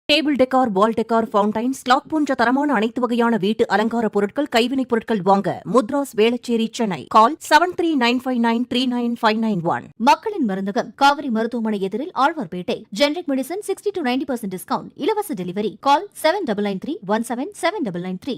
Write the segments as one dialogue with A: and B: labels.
A: Table decor, வால் decor, fountains, clock போன்ற தரமான அனைத்து வகையான வீட்டு அலங்கார பொருட்கள், கைவினைப் பொருட்கள் வாங்க முத்ராஸ், வேளச்சேரி, சென்னை. கால் 7395593991.
B: மக்களின் மருந்தகம், காவிரி மருத்துவமனை எதிரில், Alwarpet. Generic medicine 60 to 90% discount. இலவச டெலிவரி. கால் 7993177993.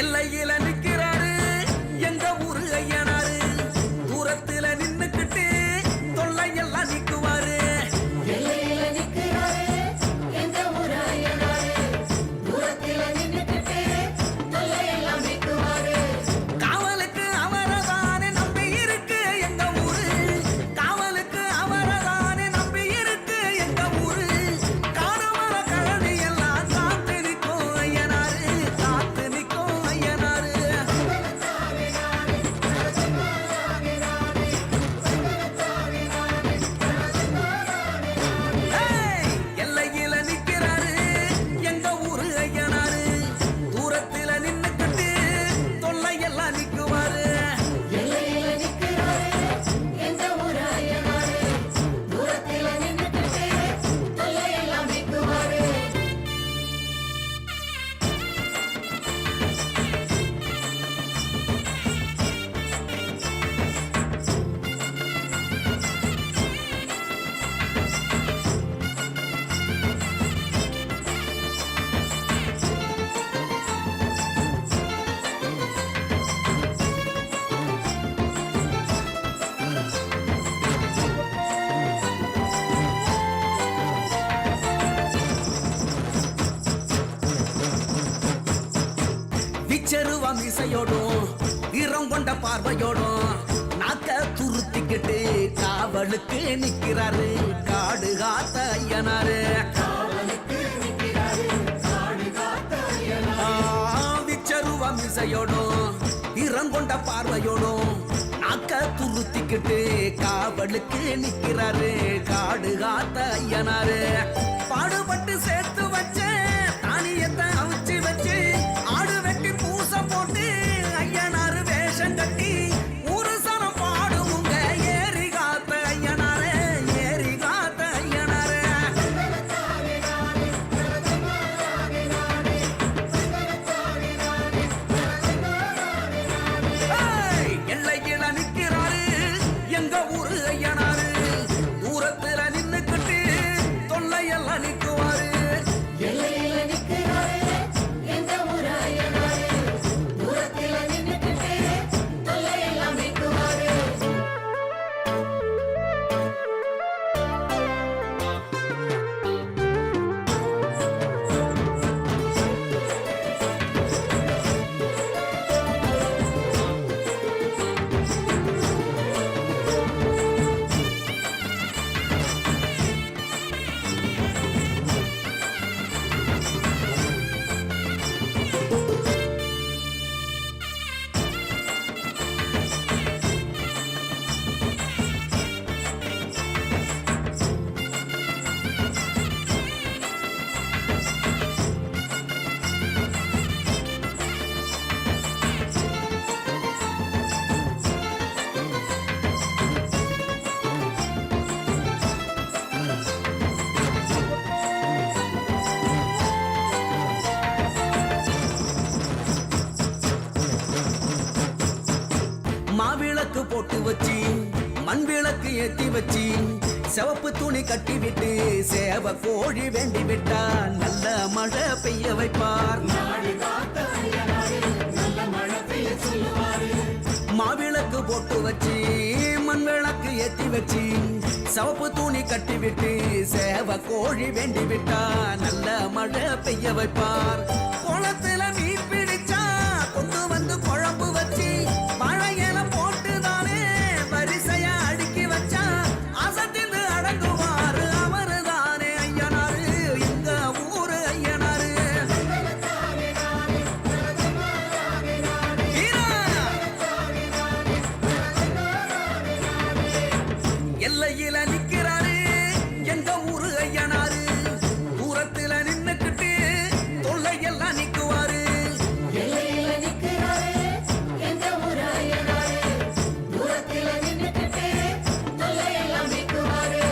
C: எல்லையில நிக்கிறாரு எங்க ஊரு ஐயனாரு, தூரத்துல நின்னுக்கிட்டு தொல்லையெல்லாம் நிக்குவாரு.
D: எல்லையில நிக்கிறாரு எங்க ஊரு ஐயனாரு, தூரத்துல நின்னுக்கிட்டு தொல்லையெல்லாம் நிக்குவாரு.
C: காவலுக்கு அவரதானே நம்பி இருக்கு எங்க ஊரு, காவலுக்கு அவரதானே நம்பி இருக்கு எங்க ஊரு. காணவர கழனி எல்லாம் காத்து நிற்கும் ஐயனாரு, காத்து நிற்கும் ஐயனாரு. ஏய், எல்லையில நிக்கிறாரு எங்க ஊரு ஐயனாரு, தூரத்துல நின்னுக்கிட்டு தொல்லையெல்லாம் நிக்குவாரு.
D: எல்லையில நிக்கிறாரு எங்க ஊரு ஐயனாரு, தூரத்துல நின்னுக்கிட்டு தொல்லையெல்லாம் நிக்குவாரு.
C: விச்சருவா மிசையோடும் வீரம் கொண்ட பார்வையோடும் நாக்க துருத்திக்கிட்டு காவலுக்கு நிக்கிறாரு காடு காத்த ஐயனாரு. விச்சருவா மிசையோடும் வீரம் கொண்ட பார்வையோடும் நாக்க துருத்திக்கிட்டு காவலுக்கு நிக்கிறாரு காடு காத்த ஐயனாரு. பாடுபட்டு சேர்த்து வச்ச தானியத்தை அவிச்சு வச்சு ஆடு வெட்டி பூச போட்டு ஐயனாரு வேஷம் கட்டி ஒரு சனம் பாடுவுங்க ஏறி காத்த ஐயனாரு, ஏறி காத்த ஐயனாரு. ஏய், எல்லையில நிக்கிறாரு எங்க ஊரு ஐயனாரு, தூரத்துல நின்னுக்கிட்டு தொல்லையெல்லாம் நிக்குவாரு.
D: எல்லையில நிக்கிறாரு எங்க ஊரு ஐயனாரு, தூரத்துல நின்னுக்கிட்டு தொல்லையெல்லாம் நிக்குவாரு.
C: மாவிளக்கு போட்டு வச்சு மண் விளக்கு ஏத்தி வச்சு சிவப்பு துணி கட்டி விட்டு சேவ கோழி வேண்டி விட்டா நல்ல மழை பெய்ய வைப்பார். மாவிளக்கு போட்டு வச்சு மண் விளக்கு ஏத்தி வச்சு சிவப்பு துணி கட்டி விட்டு சேவ கோழி வேண்டி விட்டா நல்ல மழை பெய்ய வைப்பார். குளத்துல மீன் பிடிச்சா கொண்டு வந்து குழம்பு வச்சு வாழையில போட்டுதானே வரிசையா அடுக்கி வச்சா அசத்தின்னு அடங்குவாரு அவரு தானே ஐயனாரு எங்க ஊரு ஐயனாரு. எல்லையில நிக்கிறாரு எங்க ஊரு ஐயனாரு, தூரத்துல நின்னுக்கிட்டு தொல்லையெல்லாம் நிக்குவாரு.
D: எல்லையில நிக்கிறாரு எங்க ஊரு ஐயனாரு, தூரத்தில நின்னுக்கிட்டு தொல்லையெல்லாம் நீக்குவாரு.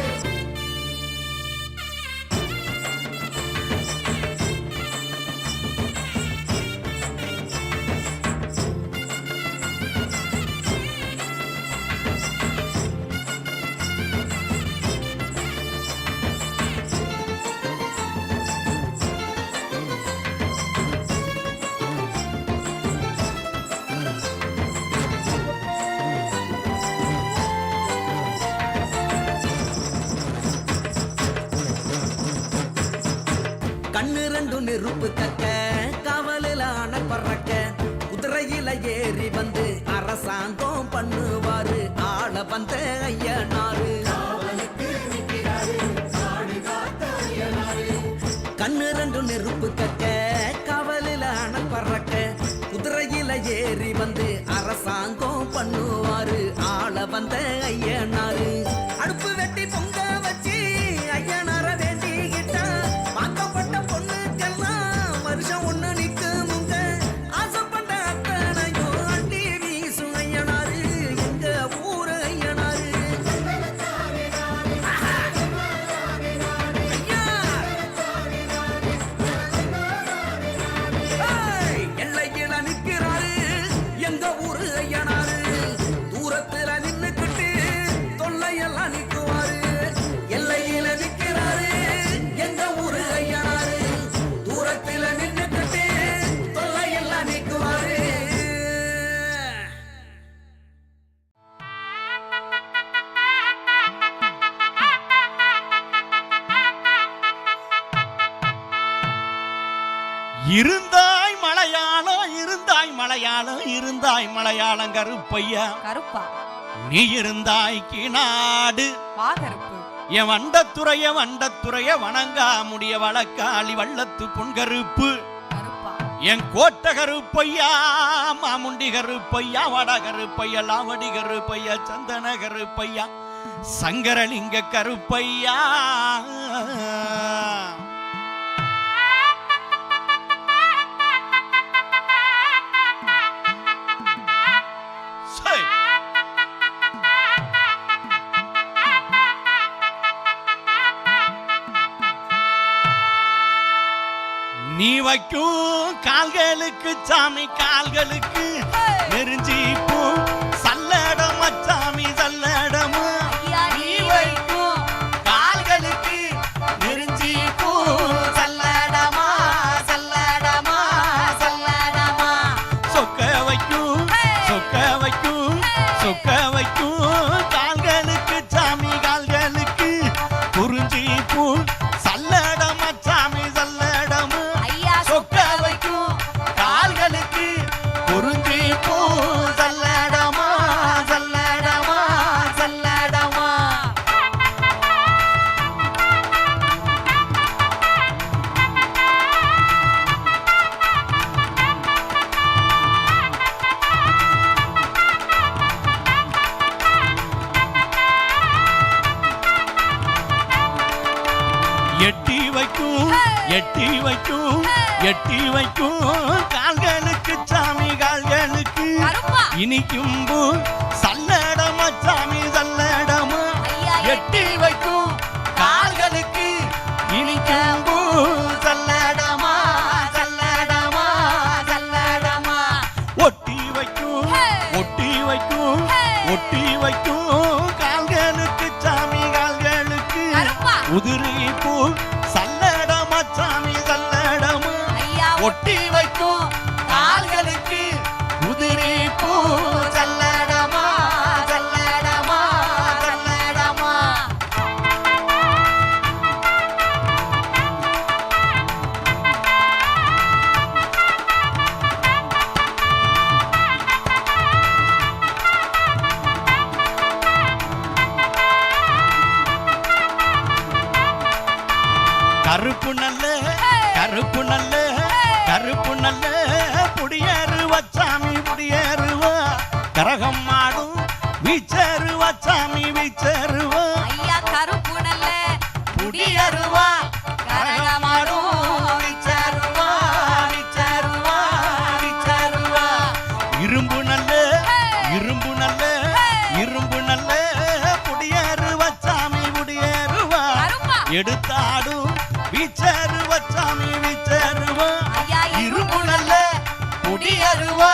C: கண்ணு ரெண்டு நெருப்பு கக்க காவலில அணல் பறக்க குதிரையில ஏறி வந்து அரசாங்கம் பண்ணுவாரு ஆள வந்த ஐயனாரு. கண்ணு ரெண்டு நெருப்பு கக்க காவலில அணல் பறக்க குதிரையில ஏறி வந்து அரசாங்கம் பண்ணுவாரு ஆள வந்த ஐயனாரு. அடுப்பு வெட்டி பொங்க வச்சு ஐயனார வேண்டிக்கிட்டா வாக்கப்பட்ட பொண்ணுக்கெல்லாம் வருஷம் ஒண்ணு நிக்குமுங்க. ஆசைப்பட்ட அத்தனையும் அண்டி வீசும் ஐயனாரு எங்க ஊரு ஐயனாரு. ஐயா! ஏய், எல்லையில நிக்கிறாரு எங்க ஊரு ஐயனாரு, தூரத்துல நின்னுக்கிட்டு தொல்லையெல்லாம் நிக்குவாரு. எல்லையில நிக்கிறாரு எங்க ஊரு ஐயனாரு, தூரத்துல நின்னுக்கிட்டு தொல்லையெல்லாம் நிக்குவாரு.
E: இருந்தாய் மலையாளம் இருந்தாய் மலையாளம் இருந்தாய் மலையாளம் கருப்பையா
F: கருப்பா
E: நீ இருந்தாய் கிநாடு
F: வா கருப்பு
E: என் வண்டத்துறைய வணங்கா முடிய வழக்காளி வள்ளத்து பொன்கருப்பு
F: கருப்பா
E: என் கோட்டை கருப்பையா மாமுண்டி கருப்பையா வட கருப்பையா லாவடி கருப்பையா சந்தன கருப்பையா சங்கரலிங்க கருப்பையா. சை. நீ வைக்கும் கால்களுக்கு சாமி கால்களுக்கு நெருஞ்சி பூ சல்லடம் சாமி சல்லடம். நீ வைக்கும் கால்களுக்கு நெருஞ்சி பூ சல்லடமா சல்லடமா சல்லடமா. சொக்க வைக்கும் சொக்க வைக்கும் சொக்க வைக்கும் கால்களுக்கு சாமி கால்களுக்கு குறிஞ்சி பூ சல்லடம் சாமி சல்லடம். சொக்க வைக்கும் கால்களுக்கு குறிஞ்சி பூ சல்லடமா சல்லடமா சல்லடமா. எட்டி வைக்கும் எட்டி வைக்கும் எட்டி வைக்கும் கால்களுக்கு சாமி கால்களுக்கு இனிக்கும் பூ சல்லடமா சாமி சல்லடமா. எட்டி வைக்கும் கால்களுக்கு இனிக்கும் பூ சல்லடமா சல்லடமா சல்லடமா. ஒட்டி வைக்கும் ஒட்டி வைக்கும் ஒட்டி வைக்கும் கால்களுக்கு சாமி கால்களுக்கு பூ சல்லடமா சாமி சல்லடமா ஒட்டி வைக்கும் கால்களுக்கு உதிரி பூ சல்லடமா சல்லடமா சல்லடமா. கருப்பு நல்ல கருப்பு நல்ல கருப்பு நல்ல புடியேறுவா சாமி புடியேறுவா கரகம் மாடும் வீச்சேறுவா சாமி வீச்சேறுவா
F: கருப்பு நல்ல
E: புடியேறுவா கரகம் மாடும் வீச்சேறுவா வீச்சேறுவா வீச்சேறுவா. இரும்பு நல்ல இரும்பு நல்ல இரும்பு நல்ல புடியேறுவா சாமி புடியேறுவா எடுத்தாடும் வீச்சேறுவா சாமி வீச்சேறுவா. இரும்பு நல்ல புடியேறுவா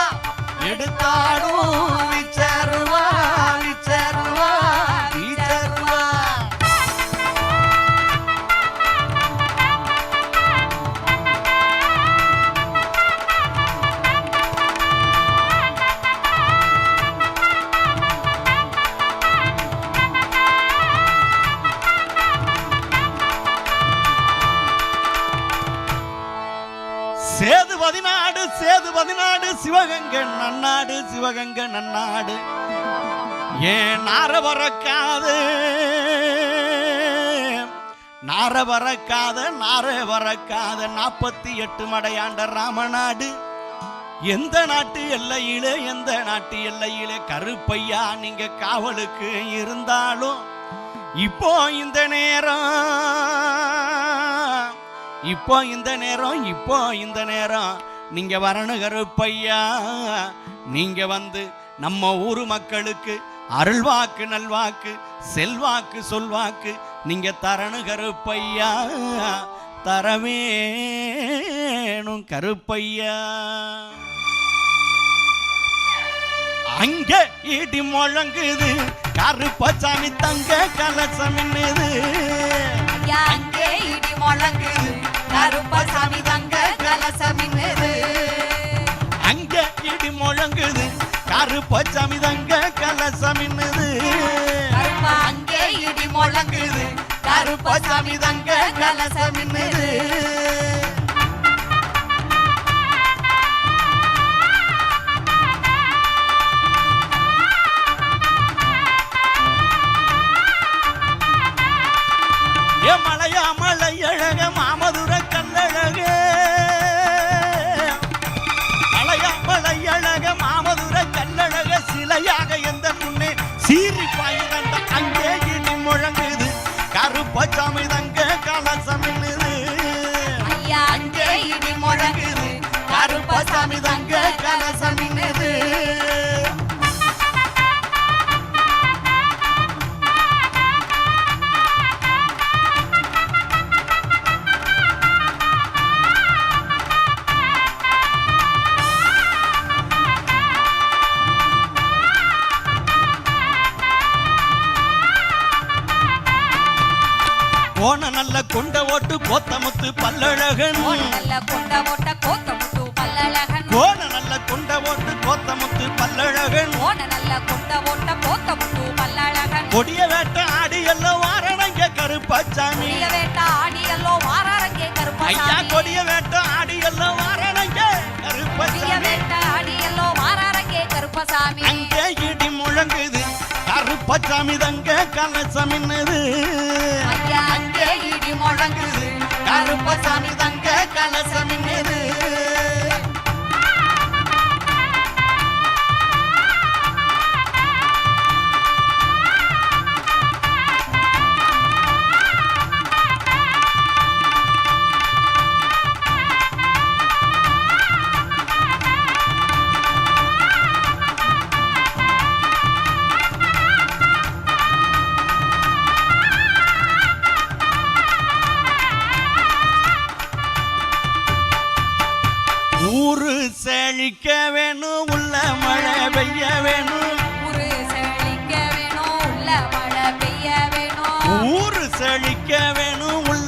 E: எடுத்தாடும் வீச்சேறுவா வீச்சேறுவா வீச்சேறுவா. சேது பதினாடு சேது பதினாடு சிவகங்கை நன்னாடு சிவகங்கை நன்னாடு ஏன் நார வரக்காது நார வரக்காத நார வரக்காத 48 மடையாண்ட ராமநாடு எந்த நாட்டு எல்லையிலே எந்த நாட்டு எல்லையிலே கருப்பையா நீங்க காவலுக்கு இருந்தாலும் இப்போ இந்த நேரம் இப்போ இந்த நேரம் நீங்க வரணும் கருப்பையா. நீங்க வந்து நம்ம ஊரு மக்களுக்கு அருள்வாக்கு நல்வாக்கு செல்வாக்கு சொல்வாக்கு நீங்க தரணும் கருப்பையா தரவேணும் கருப்பையா. அங்க இடி முழங்குது கருப்பசாமி தங்க கலசம் என்னது
F: அங்கே இடி முழங்குது கருப்பசாமி தங்க கலசம் என்னது
E: அங்க இடி முழங்குது கருப்பசாமி தங்க கலசம் என்னது
F: அங்கே இடி முழங்குது கருப்பசாமி தங்க கலசம் என்னது.
E: மலையா மலை அழக மாமதுர கல்லழக மலையா மலை அழக மாமதுர கல்லழக சிலையாக எந்த முன்னே சீறி பாய்ந்த அங்கே இடி முழங்குது கருப்பசாமி தங்க கலசம் என்னது
F: அங்கே இடி முழங்குது கருப்பசாமி தங்க கலசம் என்னது.
E: போன நல்ல கொண்ட ஓட்டு கோத்தமுத்து பல்லழகன்
F: நல்ல கொண்ட ஓட்ட கோத்தமுத்து பல்லழகன்
E: போன நல்ல கொண்ட ஓட்டு கோத்தமுத்து பல்லழகன்
F: போன நல்ல கொண்ட ஓட்ட கோத்தமுத்து பல்லழகன்
E: கொடிய வேட்ட ஆடி எல்லாம் வாரணங்க கருப்பசாமி
F: கொடிய வேட்ட ஆடி எல்லாம் வாராரங்கே
E: ஐயா
F: கருப்பசாமி
E: கொடிய வேட்ட ஆடி எல்லாம் வாரணங்க
F: கொடிய
E: கருப்பசாமி
F: வேட்ட ஆடி எல்லாம் வாராரங்கே கருப்பசாமி
E: அங்கே இடி முழங்குது கருப்பசாமி தங்க கலசம் என்னது
F: அங்கே இடி முழங்குது
E: கருப்பசாமி தங்க கலசம் என்னது. ஊரு செழிக்க வேணும் உள்ள மழை பெய்ய வேணும்
F: ஊரு செழிக்க வேணும் உள்ள மழை பெய்ய வேணும்
E: ஊரு செழிக்க வேணும் உள்ள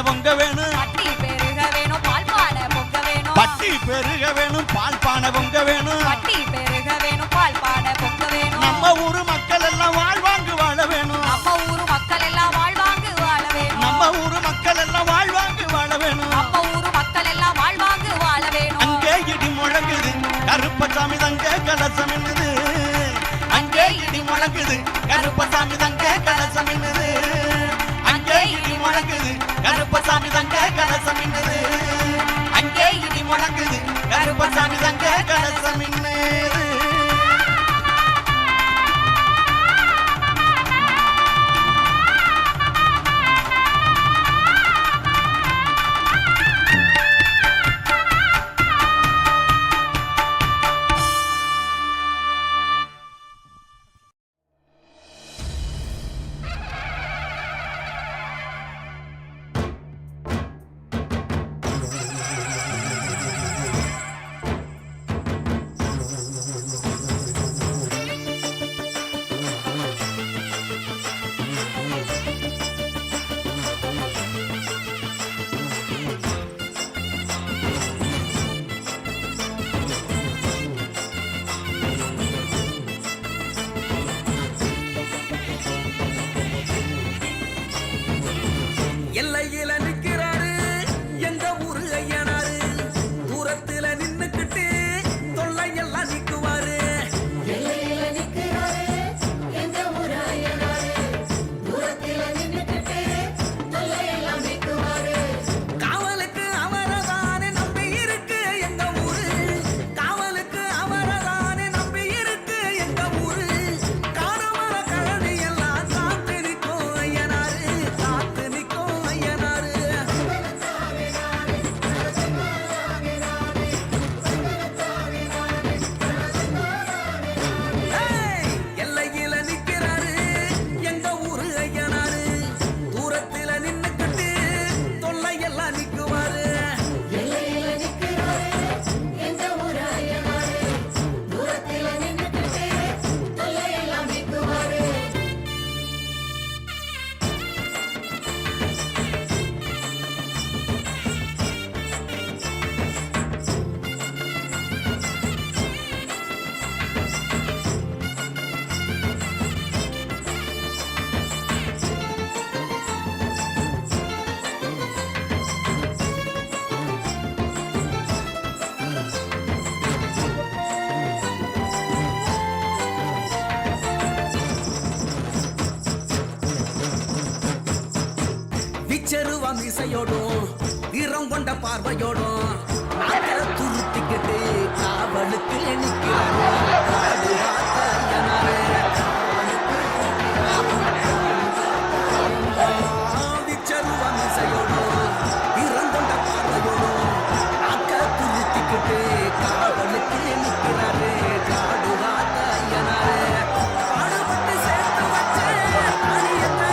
E: பொங்க வேணும்
F: பட்டி பெருக வேணும் பால் பானை பொங்க வேணும்
E: பட்டி பெருக வேணும் பால் பானை பொங்க வேணும்
F: பட்டி பெருக வேணும் பால் பானை பொங்க வேணும்
E: நம்ம ஊரு மக்கள் எல்லாம் வாழ்வாங்கு வாழ வேணும்
F: நம்ம ஊரு மக்கள் எல்லாம் வாழ்வாங்கு வாழ வேணும்
E: நம்ம ஊரு மக்கள் எல்லாம் வாழ்வாங்கு வாழ வேணும்
F: நம்ம ஊரு மக்கள் எல்லாம் வாழ்வாங்கு வாழ வேணும்
E: அங்கே இடி முழங்குது கருப்பசாமி தங்க கலசம் என்னது அங்கே இடி முழங்குது கருப்பசாமி தங்க கலசம் என்னது அங்கே இடி முழங்குது கருப்பசாமி தங்க கலசம் என்னது அங்கே இடி முழங்குது கருப்பசாமி தங்க கலசம் என்னது
C: எல்லையில நிக்கிறாரு எங்க ஊரு ஐயனாரு தூரத்துல நின்னுக்கிட்டு தொல்லையெல்லாம் நிக்குவாரு
D: எல்லையில நிக்கிறாரு எங்க ஊரு ஐயனாரு தூரத்தில நின்னுக்கிட்டு தொல்லையெல்லாம் நீக்குவாரு
C: காவலுக்கு அவரதானே நம்பி இருக்கு எங்க ஊரு காவலுக்கு அவரதானே நம்பி இருக்கு எங்க ஊரு காணவர கழனி எல்லாம் காத்து நிற்கும் ஐயனாரு காத்து நிற்கும் ஐயனாரு ஏய், எல்லையில நிக்கிறாரு எங்க ஊரு ஐயனாரு தூரத்தில நின்னுக்கிட்டு தொல்லையெல்லாம் நிக்குவாரு
D: எல்லையில நிக்கிறாரு எங்க ஊரு ஐயனாரு தூரத்தில நின்னுக்கிட்டு தொல்லையெல்லாம் நீக்குவாரு
C: விச்சருவ மிசையோடும் வீரம் கொண்ட பார்வையோடும் நாக்கை துருத்திக்கிட்டு காவலுக்கு நிக்கிறாரு பாதுகாத்த ஐயனாரே. விச்சருவ மிசையோடும் வீரம் கொண்ட பார்வையோடும் நாக்கை துருத்திக்கிட்டு காவலுக்கு நிக்கிறாரு பாதுகாத்த ஐயனாரே. பாடுபட்டு சேர்த்து வச்ச தானியத்தை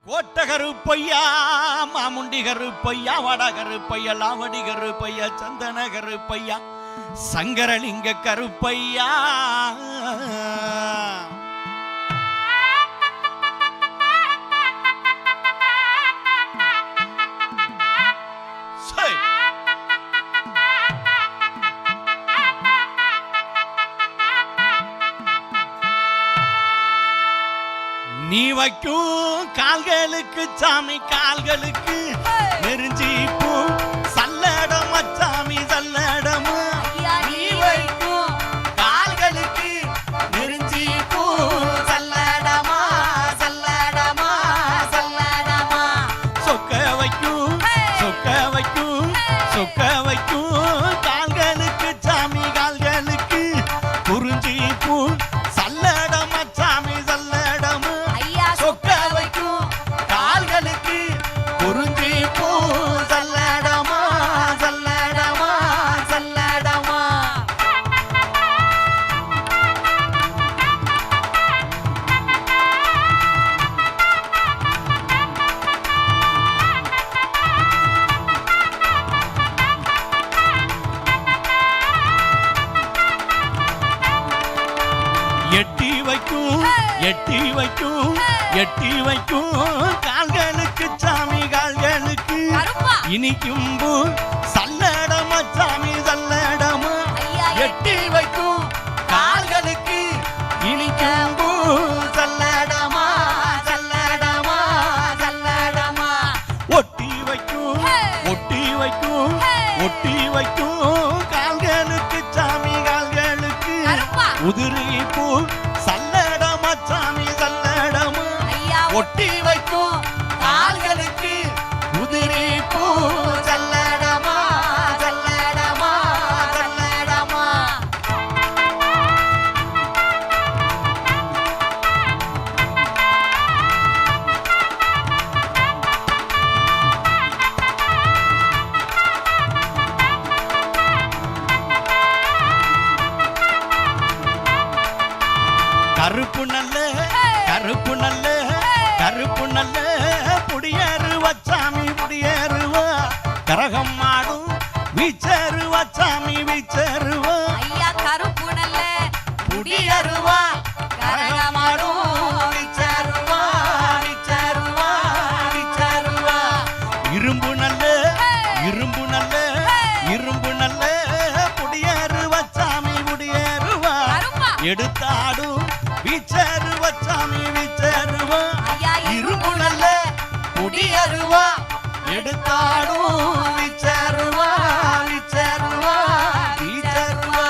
E: கோட்ட கருப்பையா, மாமுண்டி கருப்பையா, வட கருப்பையா, லாவடி கருப்பையா, சந்தன கருப்பையா, சங்கரலிங்க கருப்பையா. நீ வைக்கும் கால்களுக்கு சாமி கால்களுக்கு நெருஞ்சி பூ சல்லடம் சாமி சல்லடம். நீ வைக்கும் கால்களுக்கு நெருஞ்சி பூ சல்லடமா சல்லடமா சல்லடமா. சொக்க வைக்கும் சொக்க வைக்கும் சொக்க வைக்கும் கால்களுக்கு சாமி கால்களுக்கு குறிஞ்சி பூ சல்லடம் சாமி சல்லடம். சொக்க வைக்கும் கால்களுக்கு குறிஞ்சி பூ சல்லடமா சல்லடமா சல்லடமா. எட்டி வைக்கும் எட்டி வைக்கும் எட்டி வைக்கும் கால்களுக்கு சாமி கால்களுக்கு இனிக்கும் பூ சல்லடமா சாமி சல்லடமா. எட்டி வைக்கும் கால்களுக்கு இனிக்கும் பூ சல்லடமா சல்லடமா சல்லடமா. ஒட்டி வைக்கும் ஒட்டி வைக்கும் ஒட்டி வைக்கும் கால்களுக்கு சாமி கால்களுக்கு உதிரி பூ சல்லடமா சாமி சல்லடமா. ஒட்டி வைக்கும் கால்களுக்கு உதிரி பூ சல்லடமா சல்லடமா சல்லடமா. கருப்பு நல்ல கருப்பு நல்ல கருப்பு நல்ல புடியேறுவா சாமி புடியேறுவா கரகம் மாடும் வீச்சேறுவா சாமி வீச்சேறுவா.
F: கருப்பு நல்ல
E: புடியேறுவா கரகமாடும் வீச்சேறுவா வீச்சேறுவா வீச்சேறுவா. இரும்பு நல்ல இரும்பு நல்ல இரும்பு நல்ல புடியேறுவா சாமி புடியேறுவா எடுத்தாடும் வீச்சேறுவா சாமி வீச்சேறுவா. இரும்பு நல்ல புடியேறுவா எடுத்தாடும் வீச்சேறுவா வீச்சேறுவா வீச்சேறுவா.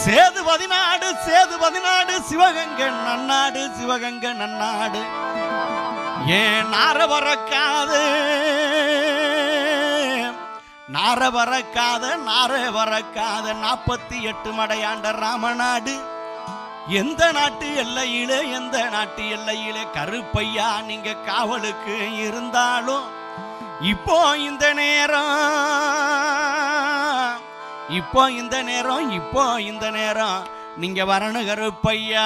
E: சேது பதினாடு சேது பதினாடு சிவகங்கை நன்னாடு சிவகங்கை நன்னாடு. ஏன் நார வரக்காது நார வரக்காத நார வரக்காத 48 மடையாண்ட ராமநாடு. எந்த நாட்டு எல்லையிலே எந்த நாட்டு எல்லையிலே கருப்பையா நீங்க காவலுக்கு இருந்தாலும் இப்போ இந்த நேரம் இப்போ இந்த நேரம் இப்போ இந்த நேரம் நீங்க வரணும் கருப்பையா.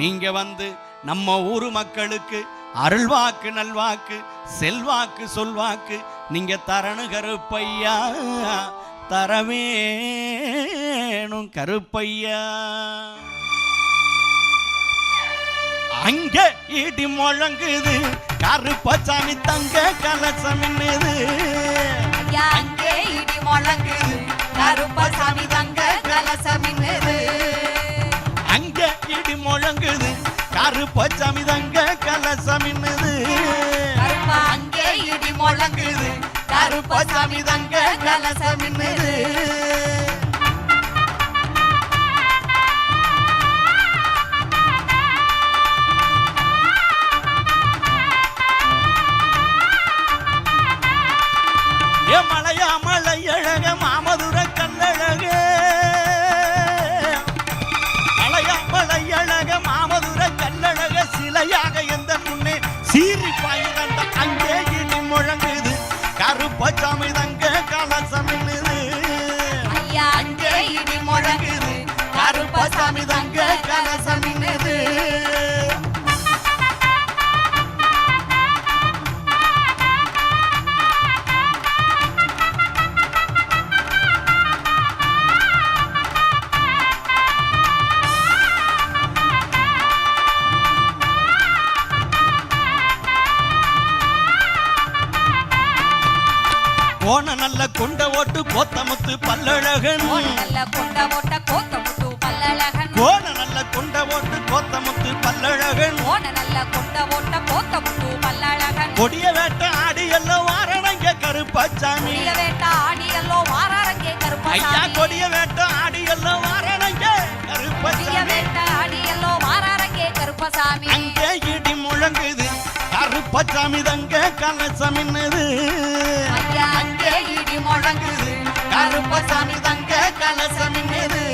E: நீங்க வந்து நம்ம ஊரு மக்களுக்கு அருள்வாக்கு நல்வாக்கு செல்வாக்கு சொல்வாக்கு நீங்க தரணும் கருப்பையா தரவேணும் கருப்பையா. அங்க இடி முழங்குது கருப்பசாமி தங்க கலசம் என்னது.
F: அங்கே இடி முழங்குது கருப்பசாமி தங்க கலசம் என்னது.
E: அங்க இடி முழங்குது கருப்பசாமி தங்க கலசம் என்னது.
F: அங்கே இடி முழங்குது கருப்பசாமி தங்க கலசம் என்னது.
E: மலையா மலை அழக மாமதுர கல்லழக கருப்பசாமி தங்க கலசம் மின்னுது
F: ஐயா அங்கே இடி முழங்குது கருப்பசாமி தங்க கலசம் மின்னுது
E: போன நல்ல கொண்ட ஓட்டு கோத்தமுத்து பல்லழகன்
F: நல்ல கொண்ட ஓட்ட கோத்தமுத்து பல்லழகன்
E: போன நல்ல கொண்ட ஓட்டு கோத்தமுத்து பல்லழகன்
F: போன நல்ல கொண்ட ஓட்ட கோத்தமுத்து பல்லழகன்
E: கொடிய வேட்ட ஆடி எல்லாம் வாரணங்க கருப்பசாமி
F: கொடிய வேட்ட ஆடியல்லோ வாராரங்கே
E: ஐயா
F: கருப்பசாமி
E: கொடிய வேட்ட ஆடி எல்லாம் வாரணங்க
F: கொடிய
E: கருப்பசாமி
F: வேட்ட ஆடியல்லோ வாராரங்கே கருப்பசாமி
E: அங்கே இடி முழங்குது கருப்பசாமி தங்க கலசம் மின்னுது
F: ஐயா அங்கே இடி முழங்குது கருப்பசாமி தங்க கலசம் மின்னுது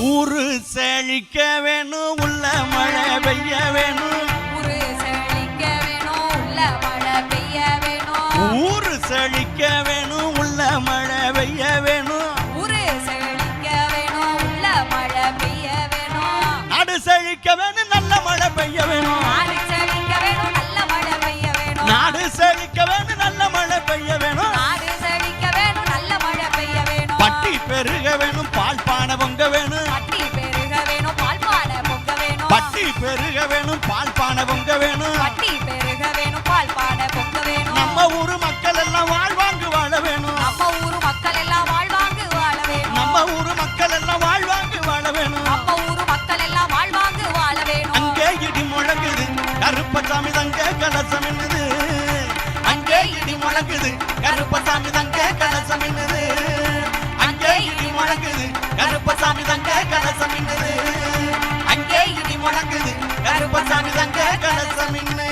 F: ஊரு செழிக்க வேணும் உள்ள மழை பெய்ய வேணும் ஊரு செழிக்க வேணும் உள்ள மழை பெய்ய வேணும்
E: ஊரு செழிக்க வேணும் உள்ள மழை பெய்ய வேணும்
F: ஊரு செழிக்க வேணும் உள்ள மழை பெய்ய வேணும்
E: நாடு செழிக்க வேணும் நல்ல மழை பெய்ய வேணும்
F: நாடு செழிக்க வேணும் நல்ல மழை பெய்ய வேணும்
E: நாடு செழிக்க வேணும் நல்ல மழை பெய்ய வேணும்
F: நாடு செழிக்க வேணும் நல்ல மழை பெய்ய வேணும்
E: பட்டி பெருக வேணும் பால் பானை பொங்க வேணும்
F: பட்டி பெருக வேணும் பால் பானை பொங்க வேணும்
E: பட்டி பெருக வேணும் பால் பானை பொங்க வேணும்
F: பட்டி பெருக வேணும் பால் பானை பொங்க வேணும்
E: நம்ம ஊரு மக்கள் எல்லாம் வாழ்வாங்கு வாழ வேணும்
F: நம்ம ஊரு மக்கள் எல்லாம் வாழ்வாங்கு வாழ வேணும்
E: நம்ம ஊரு மக்கள் எல்லாம் வாழ்வாங்கு வாழ வேணும்
F: நம்ம ஊரு மக்கள் எல்லாம் வாழ்வாங்கு வாழ வேணும்
E: அங்கே இடி முழங்குது கருப்பசாமி தங்க கலசம் மின்னுது அங்கே இடி முழங்குது கருப்பசாமி தங்க கலசம் மின்னுது அங்கே இடி முழங்குது கருப்பசாமி தங்க கலசம் மின்னுது அங்கே இடி முழங்குது கருப்பசாமி தங்க கலசம் மின்னுது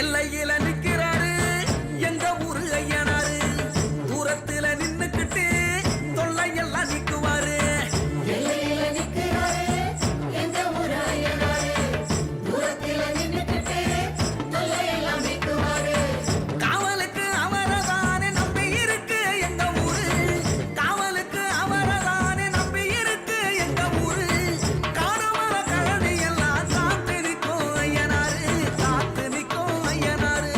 C: எல்லையில நிக்கிறாரு எங்க ஊரு ஐயனாரு தூரத்துல நின்னுக்கிட்டு தொல்லையெல்லாம் நிக்குவாரு
D: எல்லையில நிக்கிறாரு எங்க ஊராயனாரு தூரத்தில நின்னுக்கிட்டு தொல்லையெல்லாம் நீக்குவாரு
C: காவலுக்கு அவரதானே நம்பி இருக்கு எங்க ஊரு காவலுக்கு அவரதானே நம்பி இருக்கு எங்க ஊரு காணவர கழனி எல்லாம் காத்து நிற்கும் ஐயனாரு காத்து நிற்கும் ஐயனாரு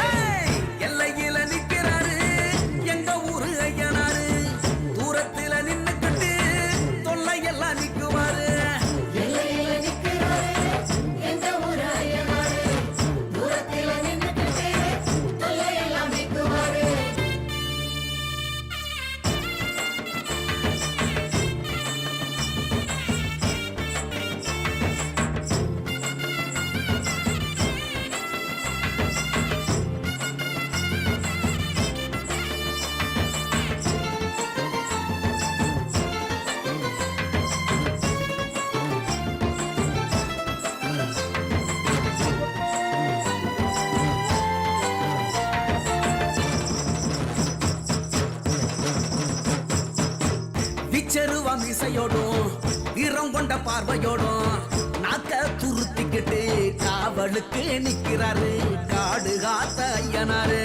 C: ஏய், எல்லையில நிக்கிறாரு எங்க ஊரு ஐயனாரு தூரத்தில நின்னுக்கிட்டு தொல்லையெல்லாம் நிக்குவாரு
D: எல்லையில நிக்கிறாரு எங்க ஊராயனாரு தூரத்தில நின்னுக்கிட்டு தொல்லையெல்லாம் நீக்குவாரு
C: விச்சருவ மிசையோடும் வீரம் கொண்ட பார்வையோடும் நாக்க துருத்திக்கிட்டு காவலுக்கு நிக்கிறாரு காடு காத்த ஐயனாரு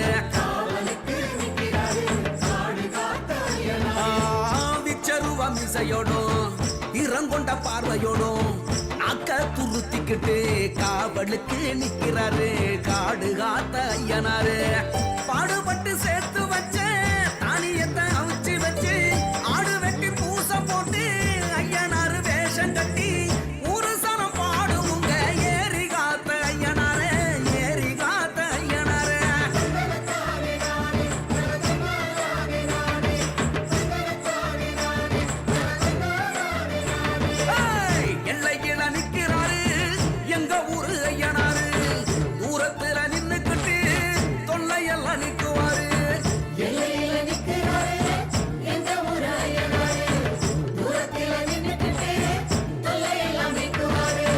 C: விச்சருவ மிசையோடும் வீரம் கொண்ட பார்வையோடும் நாக்க துருத்திக்கிட்டு காவலுக்கு நிக்கிறாரு காடு காத்த ஐயனாரு பாடுபட்டு சேர்த்து வச்ச தானியத்தை அவிச்சு வச்சு ஆடு வெட்டி பூச போட்டு ஐயனாரு வேஷம் கட்டி ஊரு சனம் பாடுவுங்க ஏறி காத்த ஐயனாரு ஏறி காத்த ஐயனாரு எல்லையில நிக்கிறாரு எங்க ஊரு ஐயனாரு தூரத்துல நின்னுக்கிட்டு தொல்லையெல்லாம் நிக்குவாரு
D: எல்லையில நிக்கிறாரு எந்த ஊரு ஐயனாரு தூரத்தில நின்னுக்கிட்டு தொல்லையெல்லாம் நீக்குவாரு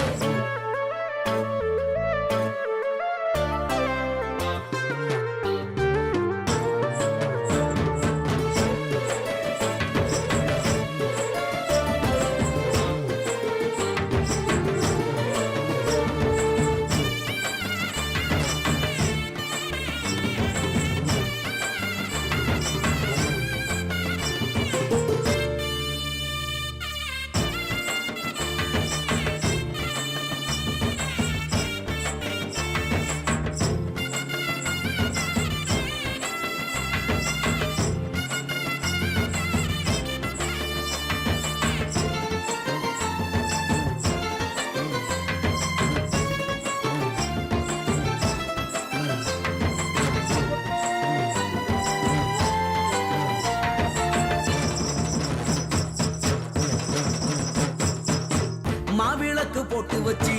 C: மாவிளக்கு போட்டு வச்சு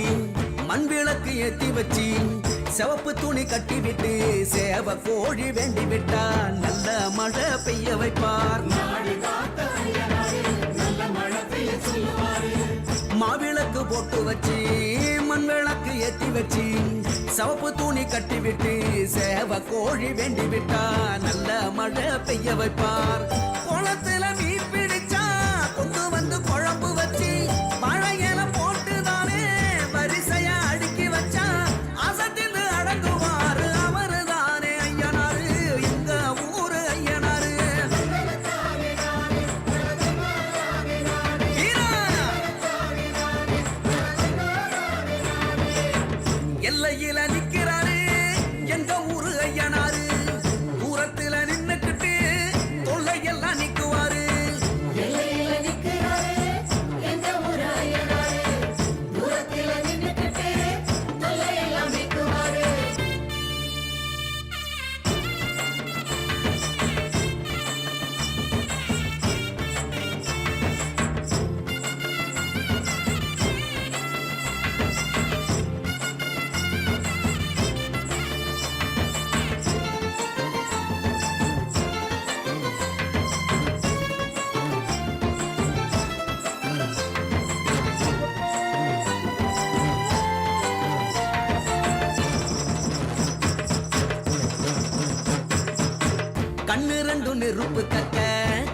C: மண் விளக்கு ஏத்தி வச்சு சிவப்பு துணி கட்டி விட்டு சேவ கோழி வேண்டி விட்டா நல்ல மழை பெய்ய வைப்பார் மாவிளக்கு போட்டு வச்சு மண் விளக்கு ஏத்தி வச்சு சிவப்பு துணி கட்டி விட்டு சேவ கோழி வேண்டி விட்டா நல்ல மழை பெய்ய வைப்பார் குளத்துல மீன் பிடிச்சா கொண்டு வந்து குழம்பு வச்சு வாழையில போட்டு தானே வரிசையா அடுக்கி வச்சா அசத்தின்னு அடங்குவாரு அவரு தானே ஐயனாரு எங்க ஊரு ஐயனாரு எல்லையில நிக்கிறாரு எங்க ஊரு ஐயனாரு தூரத்துல நின்னுக்கிட்டு தொல்லையெல்லாம் நிக்குவாரு
D: எல்லையில நிக்கிறாரு எந்த ஊரு ஐயனாரு தூரத்தில நின்னுக்கிட்டு தொல்லையெல்லாம் நீக்குவாரு
C: கண்ணு ரெண்டு நெருப்பு கக்க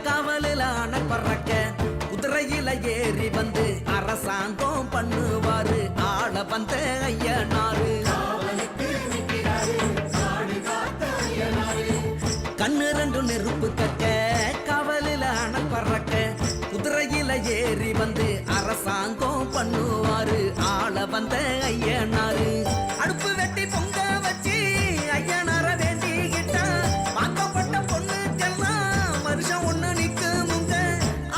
C: காவலில அணை பறக்க குதிரையில ஏறி வந்து அரசாங்கம் பண்ணுவாரு ஆள வந்த ஐயனாரு கண்ணு ரெண்டு நெருப்பு கக்க காவலில அணை பறக்க குதிரையில ஏறி வந்து அரசாங்கம் பண்ணுவாரு ஆள வந்த ஐயனாரு அடுப்பு வெட்டி பொங்க வச்சு ஐயனார வேண்டிக்கிட்டா வாக்கப்பட்ட பொண்ணுக்கெல்லாம் வருஷம் ஒண்ணு நிக்குமுங்க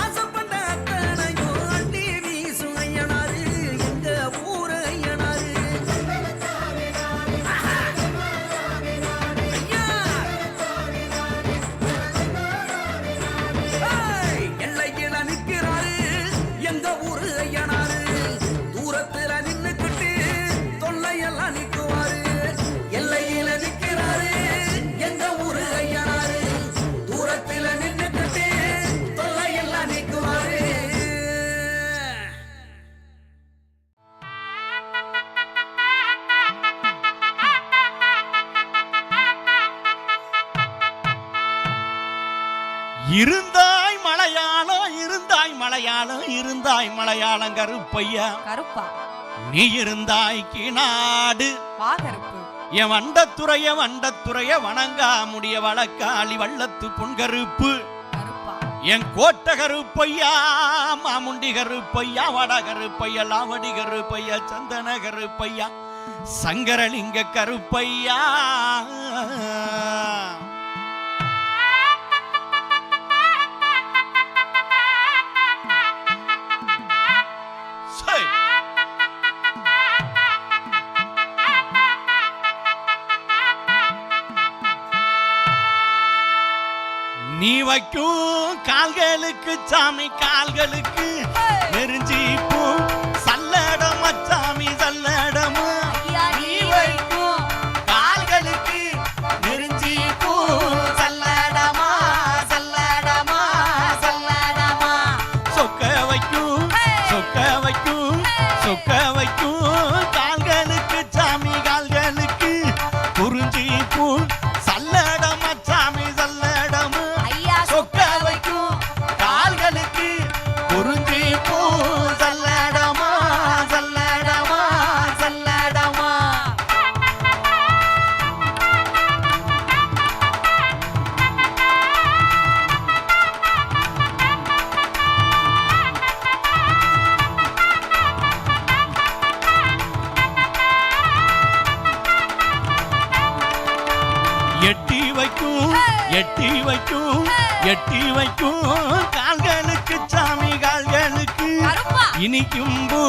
C: ஆசைப்பட்ட அத்தனையும் அண்டி வீசும் ஐயனாரு எங்க ஊரு ஐயனாரு ஐயா! ஏய்! எல்லையில நிக்கிறாரு எங்க ஊரு ஐயனாரு தூரத்துல நின்னுக்கிட்டு தொல்லையெல்லாம் நிக்குவாரு எல்லையில நிக்கிறாரு எங்க ஊரு ஐயனாரு தூரத்துல நின்னுக்கிட்டு தொல்லையெல்லாம் நிக்குவாரு
E: இருந்தாய் மலையாளம் இருந்தாய் மலையாளம் இருந்தாய் மலையாளம் கருப்பையா
F: கருப்பா
E: நீ இருந்தாய் கிநாடு
F: வா கருப்பு
E: என் வண்டத்துறைய வணங்கா முடிய வழக்காளி வள்ளத்து பொன்கருப்பு
F: கருப்பா
E: என் கோட்டை கருப்பையா மாமுண்டி கருப்பையா வட கருப்பையா லாவடி கருப்பையா சந்தன கருப்பையா சங்கரலிங்க கருப்பையா நீ வைக்கும் கால்களுக்கு சாமி கால்களுக்கு நெருஞ்சி பூ சல்லடம் சாமி சல்லடம் நீ வைக்கும் கால்களுக்கு நெருஞ்சி பூ சல்லடமா சல்லடமா சல்லடமா சொக்க வைக்கும் சொக்க வைக்கும் சொக்க வைக்கும் கால்களுக்கு சாமி கால்களுக்கு குறிஞ்சி பூ சல்லடம் சாமி சல்லடம் சொக்க வைக்கும் கால்களுக்கு குறிஞ்சி பூ சல்லடமா சல்லடமா சல்லடமா எட்டி வைக்கும் எட்டி வைக்கும் எட்டி வைக்கும் கால்களுக்கு சாமி கால்களுக்கு இனிக்கும் பூ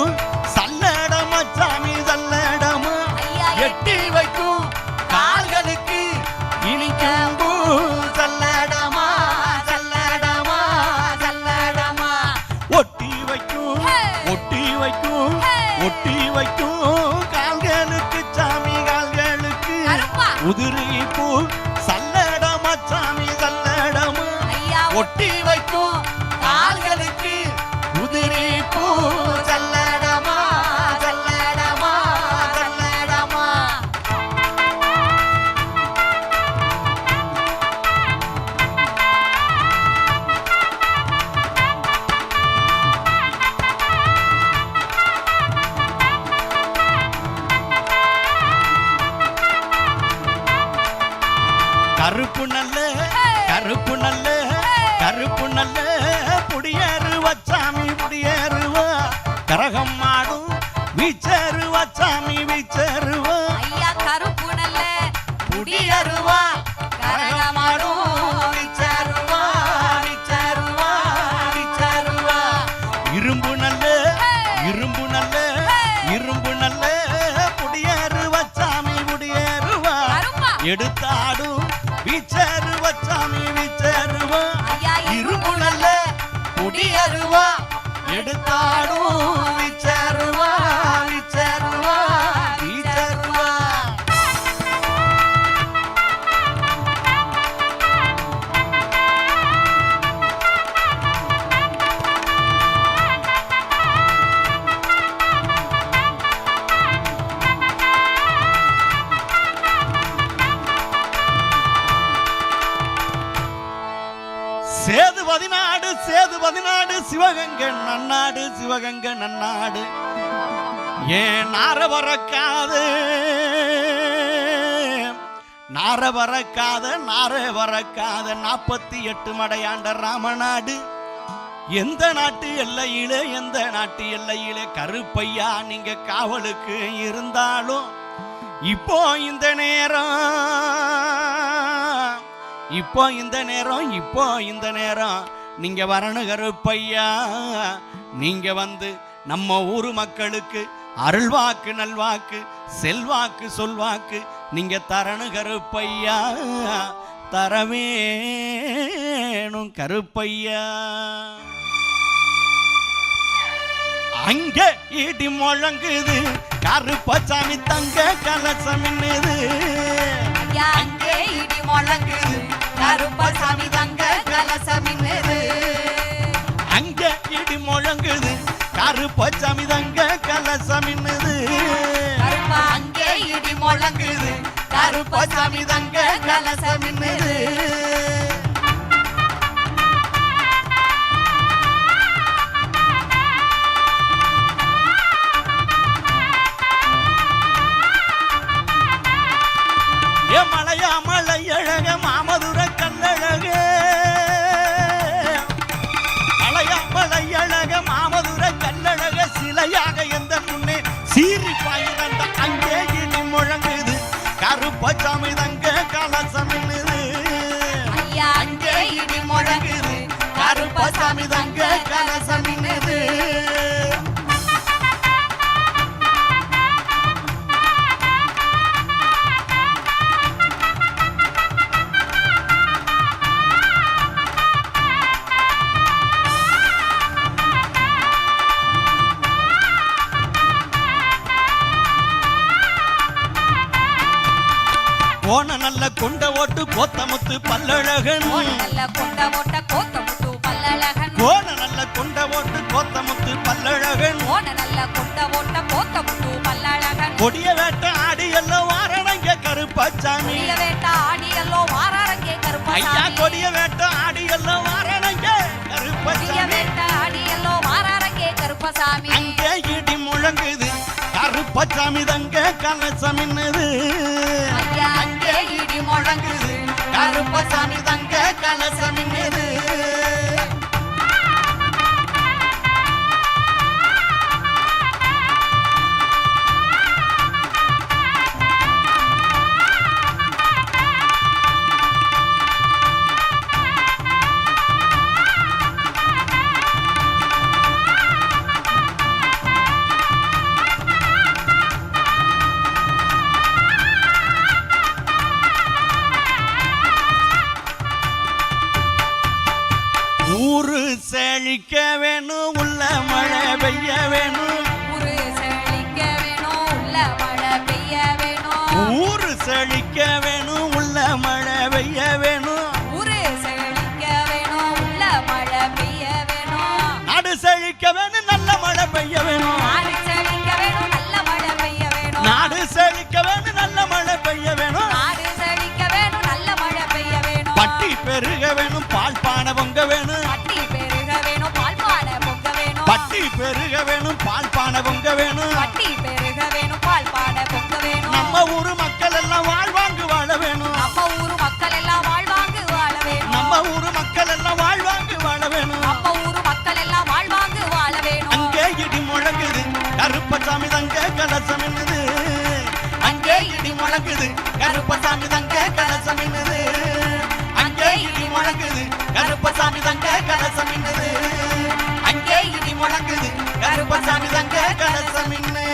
E: சல்லடமா சாமி சல்லடமா எட்டி வைக்கும் கால்களுக்கு இனிக்கும் பூ சல்லடமா சல்லடமா சல்லடமா ஒட்டி வைக்கும் ஒட்டி வைக்கும் ஒட்டி வைக்கும் கால்களுக்கு சாமி கால்களுக்கு உதிரி பூ சல்லடமா சாமி சல்லடமா ஒட்டி வைக்கும் கால்களுக்கு உதிரி பூ சல்லடமா சல்லடமா சல்லடமா கருப்பு நல்ல கருப்பு நல்ல கருப்பு நல்ல புடியேறுவா சாமி புடியேறுவா கரகம் மாடும் வீச்சேறுவா சாமி வீச்சேறுவா
F: கருப்பு நல்ல
E: புடியேறுவா கரகம் மாடும் வீச்சேறுவா வீச்சேறுவா வீச்சேறுவா இரும்பு நல்ல இரும்பு நல்ல இரும்பு நல்ல புடியேறுவா சாமி புடியேறுவா எடுத்தாடும் வீச்சேறுவா சாமி வீச்சேறுவா இரும்பு நல்ல புடியேறுவா எடுத்தாடும் வீச்சேறுவா வீச்சேறுவா வீச்சேறுவா சேது பதினாடு சிவகங்கை நன்னாடு சிவகங்கை நன்னாடு ஏன் நார வரக்காது நார வரக்காத 48 மடையாண்ட ராமநாடு எந்த நாட்டு எல்லையிலே எந்த நாட்டு எல்லையிலே கருப்பையா நீங்க காவலுக்கு இருந்தாலும் இப்போ இந்த நேரம் நீங்க வரணும் கருப்பையா நீங்க வந்து நம்ம ஊரு மக்களுக்கு அருள்வாக்கு நல்வாக்கு செல்வாக்கு சொல்வாக்கு நீங்க தரணும் கருப்பையா தரவேணும் கருப்பையா அங்க இடி முழங்குது கருப்பசாமி தங்க கலசம் என்னது
F: அங்கே இடி முழங்குது கருப்பசாமி தங்க கலசம் என்னது
E: அங்க இடி முழங்குது கருப்பசாமி தங்க கலசம் என்னது
F: அங்கே இடி முழங்குது கருப்பசாமி தங்க கலசம் என்னது
E: கருப்பசாமி தங்க கலசம் மின்னுது
F: ஐயா அங்கே இடி முழங்குது கருப்பசாமி தங்க கலசம் மின்னுது
E: போன நல்ல கொண்ட ஓட்டு கோத்தமுத்து பல்லழகன்
F: ஓன நல்ல கொண்ட ஓட்ட கோத்தமுத்து பல்லழகன்
E: போன நல்ல கொண்ட ஓட்டு கோத்தமுத்து பல்லழகன்
F: ஓன நல்ல கொண்ட ஓட்ட கோத்தமுத்து பல்லழகன்
E: கொடிய வேட்ட ஆடி எல்லாம் வாரணங்க கருப்பசாமி
F: கொடிய வேட்ட ஆடியல்லோ வாராரங்கே
E: ஐயா
F: கருப்பசாமி
E: கொடிய வேட்ட ஆடி எல்லாம் வாரணங்க
F: கொடிய
E: கருப்பசாமி
F: வேட்ட ஆடியல்லோ வாராரங்கே கருப்பசாமி
E: அங்கே இடி முழங்குது கருப்பசாமி தங்க கலசம் மின்னுது
F: ஐயா அங்கே இடி முழங்குது கருப்பசாமி தங்க கலசம் மின்னுது ஊரு செழிக்க வேணும் உள்ள மழை பெய்ய வேணும் ஊரு செழிக்க வேணும் உள்ள மழை பெய்ய வேணும்
E: ஊரு செழிக்க வேணும் உள்ள மழை பெய்ய வேணும்
F: ஊரு செழிக்க வேணும் உள்ள மழை பெய்ய வேணும்
E: நாடு செழிக்க வேணும் நல்ல மழை பெய்ய வேணும்
F: நாடு செழிக்க வேணும் நல்ல மழை பெய்ய வேணும்
E: நாடு செழிக்க வேணும் நல்ல மழை பெய்ய வேணும்
F: நாடு செழிக்க வேணும் நல்ல மழை பெய்ய வேணும்
E: பட்டி பெருக வேணும் பால் பானை பொங்க வேணும்
F: பட்டி பெருக வேணும் பால் பானை பொங்க வேணும்
E: பட்டி பெருக வேணும் பால் பானை பொங்க வேணும்
F: பட்டி பெருக வேணும் பால் பானை பொங்க வேணும்
E: நம்ம ஊரு மக்கள் எல்லாம் வாழ்வாங்கு வாழ வேணும்
F: நம்ம ஊரு மக்கள் எல்லாம் வாழ்வாங்கு வாழ வேணும்
E: நம்ம ஊரு மக்கள் எல்லாம் வாழ்வாங்கு வாழ வேணும்
F: நம்ம ஊரு மக்கள் எல்லாம் வாழ்வாங்கு வாழ வேணும்
E: அங்கே இடி முழங்குது கருப்பசாமி தங்க கலசம் மின்னுது
F: அங்கே இடி முழங்குது
E: கருப்பசாமி தங்க கலசம் மின்னுது அங்கே இடி முழங்குது கருப்பசாமி தங்க கலசம் மின்னுது அங்கே இடி முழங்குது கருப்பசாமி தங்க கலசம் மின்னுது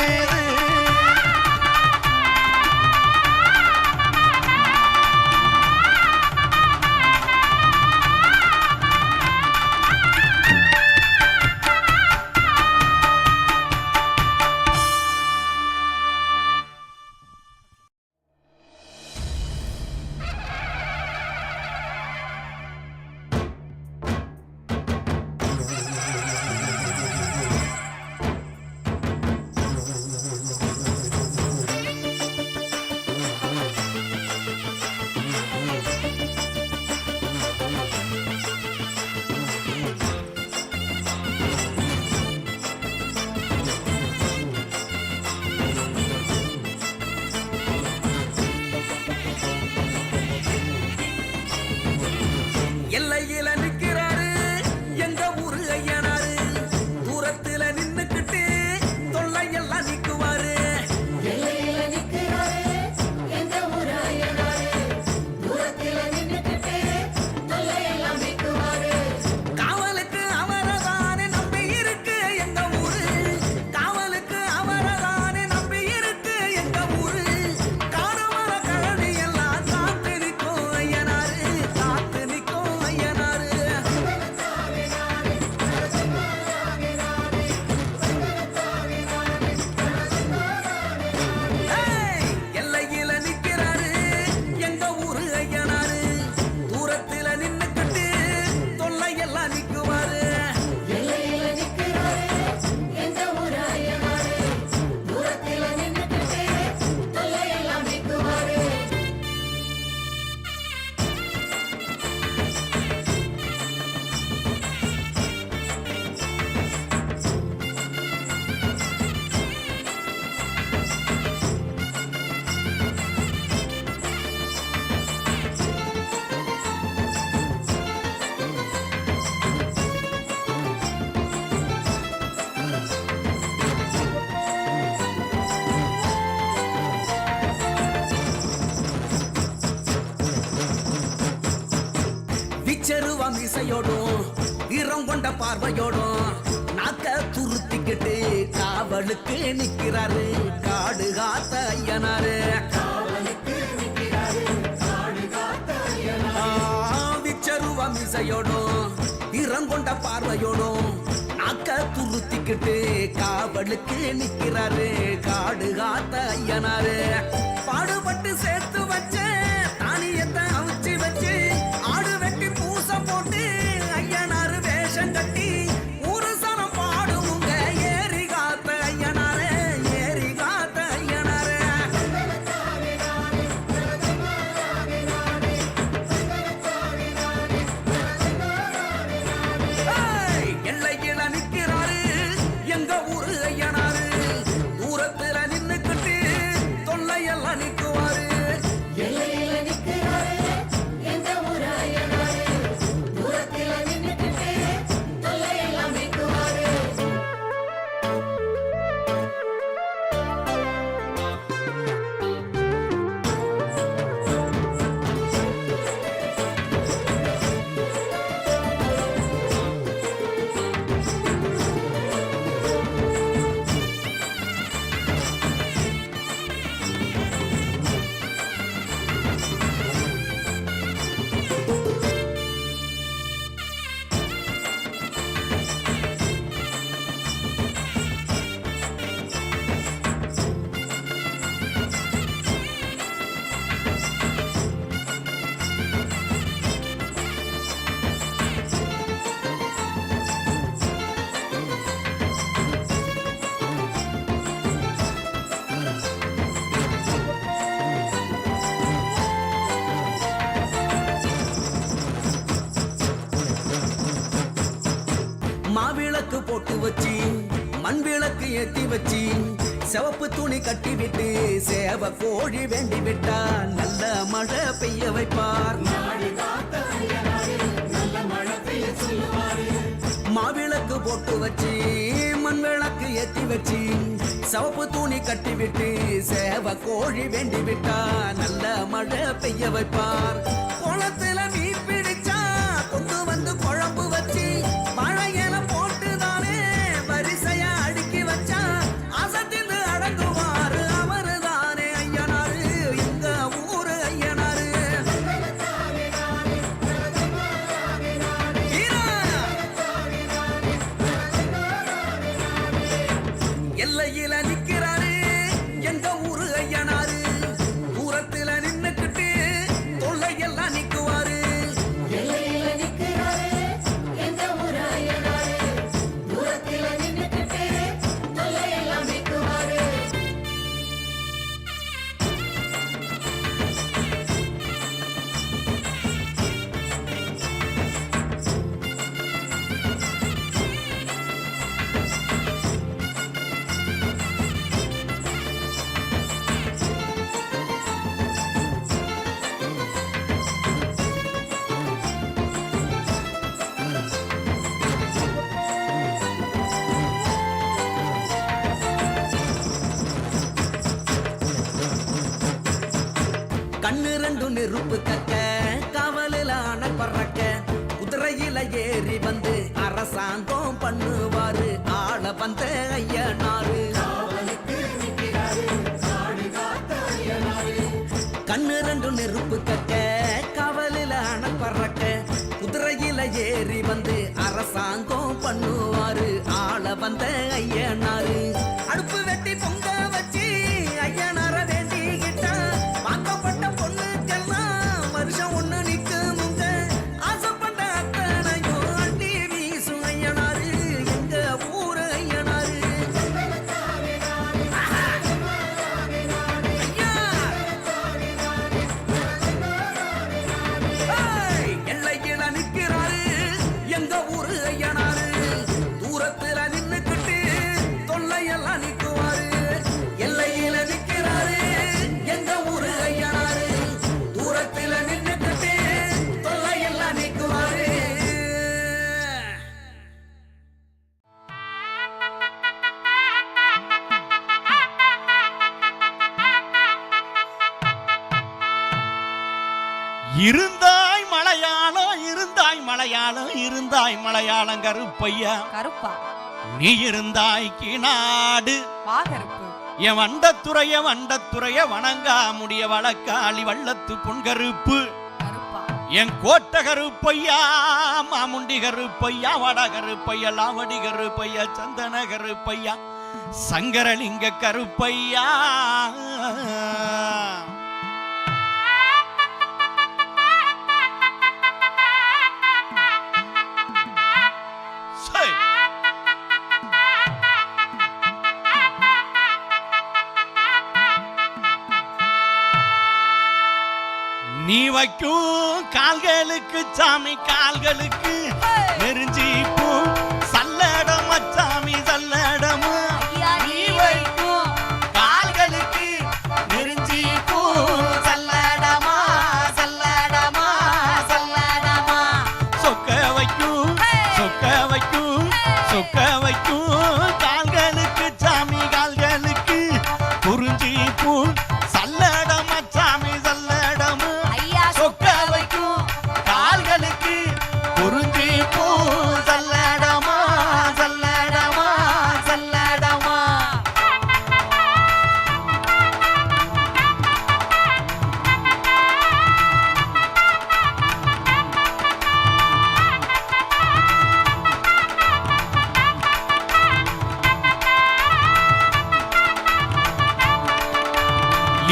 C: மீசையோடும் வீரம் கொண்ட பார்வையோடும் நாக்க துருத்திக்கிட்டு காவலுக்கு நிக்கிறாரு காடு காத்த ஐயனாரு விச்சருவ மீசையோடும் வீரம் கொண்ட பார்வையோடும் நாக்க துருத்திக்கிட்டு காவலுக்கு நிக்கிறாரு காடு காத்த ஐயனாரு பாடுபட்டு சேர்த்து வச்ச தானியத்தை அவிச்சு வச்சு ஆடு வெட்டி பூச போட்டு ஐயனாரு வேஷம் கட்டி ஒரு சனம் பாடுவுங்க ஏறி காத்த ஐயனாரு ஏறி காத்த ஐயனாரு எல்லையில நிக்கிறாரு எங்க ஊரு ஐயனாரு தூரத்துல நின்னுக்கிட்டு தொல்லையெல்லாம் நிக்குவாரு
D: எல்லையில நிக்கிறாரு எந்த ஊரு ஐயனாரு தூரத்தில நின்னுக்கிட்டு தொல்லையெல்லாம் நீக்குவாரு
C: மாவிளக்கு போட்டு வச்சு மண் விளக்கு ஏத்தி வச்சு சிவப்பு துணி கட்டி விட்டு சேவ கோழி வேண்டி விட்டா நல்ல மழை பெய்ய வைப்பார் மாவிளக்கு போட்டு வச்சு மண் விளக்கு ஏத்தி வச்சு சிவப்பு துணி கட்டி விட்டு சேவ கோழி வேண்டி விட்டா நல்ல மழை பெய்ய வைப்பார் குளத்துல மீன் பிடிச்சா கொண்டு வந்து குழம்பு வச்சு மழையில போட்டுதானே வரிசையா அடுக்கி வச்சா அசத்தின்னு அடங்குவாரு அவரு தானே ஐயனாரு எங்க ஊரு ஐயனாரு எல்லையில நிக்கிறாரு எங்க ஊரு ஐயனாரு தூரத்துல நின்னுக்கிட்டு தொல்லையெல்லாம் நிக்குவாரு
D: எல்லையில நிக்கிறாரு எந்த ஊரு ஐயனாரு தூரத்தில நின்னுக்கிட்டு தொல்லையெல்லாம் நீக்குவாரு
C: கண்ணு ரெண்டு நெருப்பு கக்க காவலில அனல் பறக்க குதிரையில ஏறி வந்து அரசாங்கம் பண்ணுவாரு ஆள வந்த ஐயனாரு கண்ணு ரெண்டு நெருப்பு கக்க காவலில அனல் பறக்க குதிரையில ஏறி வந்து அரசாங்கம் பண்ணுவாரு ஆள வந்த ஐயனாரு அடுப்பு வெட்டி பொங்க வச்சு ஐயனார வேண்டிக்கிட்டா வாக்கப்பட்ட பொண்ணுக்கெல்லாம் வருஷம் ஒண்ணு நிக்குமுங்க ஆசைப்பட்ட அத்தனையும் அண்டி வீசும் ஐயனாரு எங்க ஊரு ஐயனாரு ஐயா! ஏய், எல்லையில நிக்கிறாரு எங்க ஊரு ஐயனாரு தூரத்துல நின்னுக்கிட்டு தொல்லையெல்லாம் நிக்குவாரு எல்லையில நிக்கிறாரு எங்க ஊரு ஐயனாரு தூரத்துல நின்னுக்கிட்டு தொல்லையெல்லாம் நிக்குவாரு
E: இருந்தாய் மலையாளம் இருந்தாய் மலையாளம் இருந்தாய் மலையாளம் கருப்பையா
F: கருப்பா
E: நீ இருந்தாய் கிநாடு
F: வா கருப்பு
E: என் வண்டத்துறைய வணங்கா முடிய வழக்காளி வள்ளத்து பொன்கருப்பு
F: கருப்பா
E: என் கோட்டை கருப்பையா மாமுண்டி கருப்பையா வட கருப்பையா லாவடி கருப்பையா சந்தன கருப்பையா சங்கரலிங்க கருப்பையா நீ வைக்கும் கால்களுக்கு சாமி கால்களுக்கு நெருஞ்சி பூ சல்லடம் சாமி சல்லடம் நீ வைக்கும் கால்களுக்கு நெருஞ்சி பூ சல்லடமா சல்லடமா சல்லடமா சொக்க வைக்கும் சொக்க வைக்கும் சொக்க வைக்கும் கால்களுக்கு சாமி கால்களுக்கு குறிஞ்சி பூ சல்லடம் சாமி குறிஞ்சி பூ சல்லடமா சல்லடமா சல்லடமா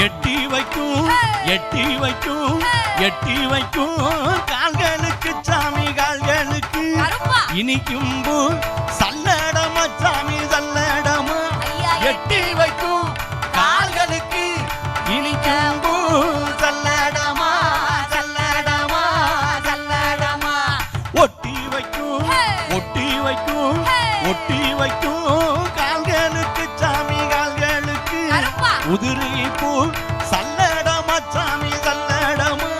E: எட்டி வைக்கும் எட்டி வைக்கும் எட்டி வைக்கும் கால்களுக்கு சாமி கால்களுக்கு இனிக்கும் பூ சல்லடமா சாமி சல்லடமா எட்டி வைக்கும் கால்களுக்கு இனிக்கும் பூ சல்லடமா சல்லடமா சல்லடமா ஒட்டி வைக்கும் ஒட்டி வைக்கும் ஒட்டி வைக்கும் கால்களுக்கு சாமி கால்களுக்கு உதிரி பூ சல்லடமா சாமி சல்லடமா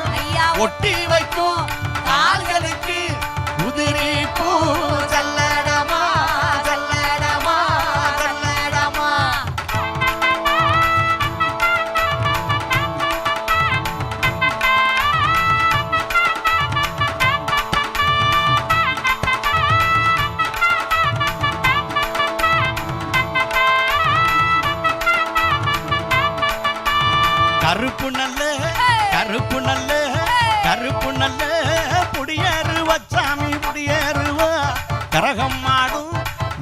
E: ஒட்டி வைக்கும் கால்களுக்கு உதிரி பூ சல்லடமா சல்லடமா சல்லடமா கருப்பு நல்ல கருப்பு நல்ல கருப்பு நல்ல புடியேறுவா சாமி புடியேறுவா கரகம் மாடும்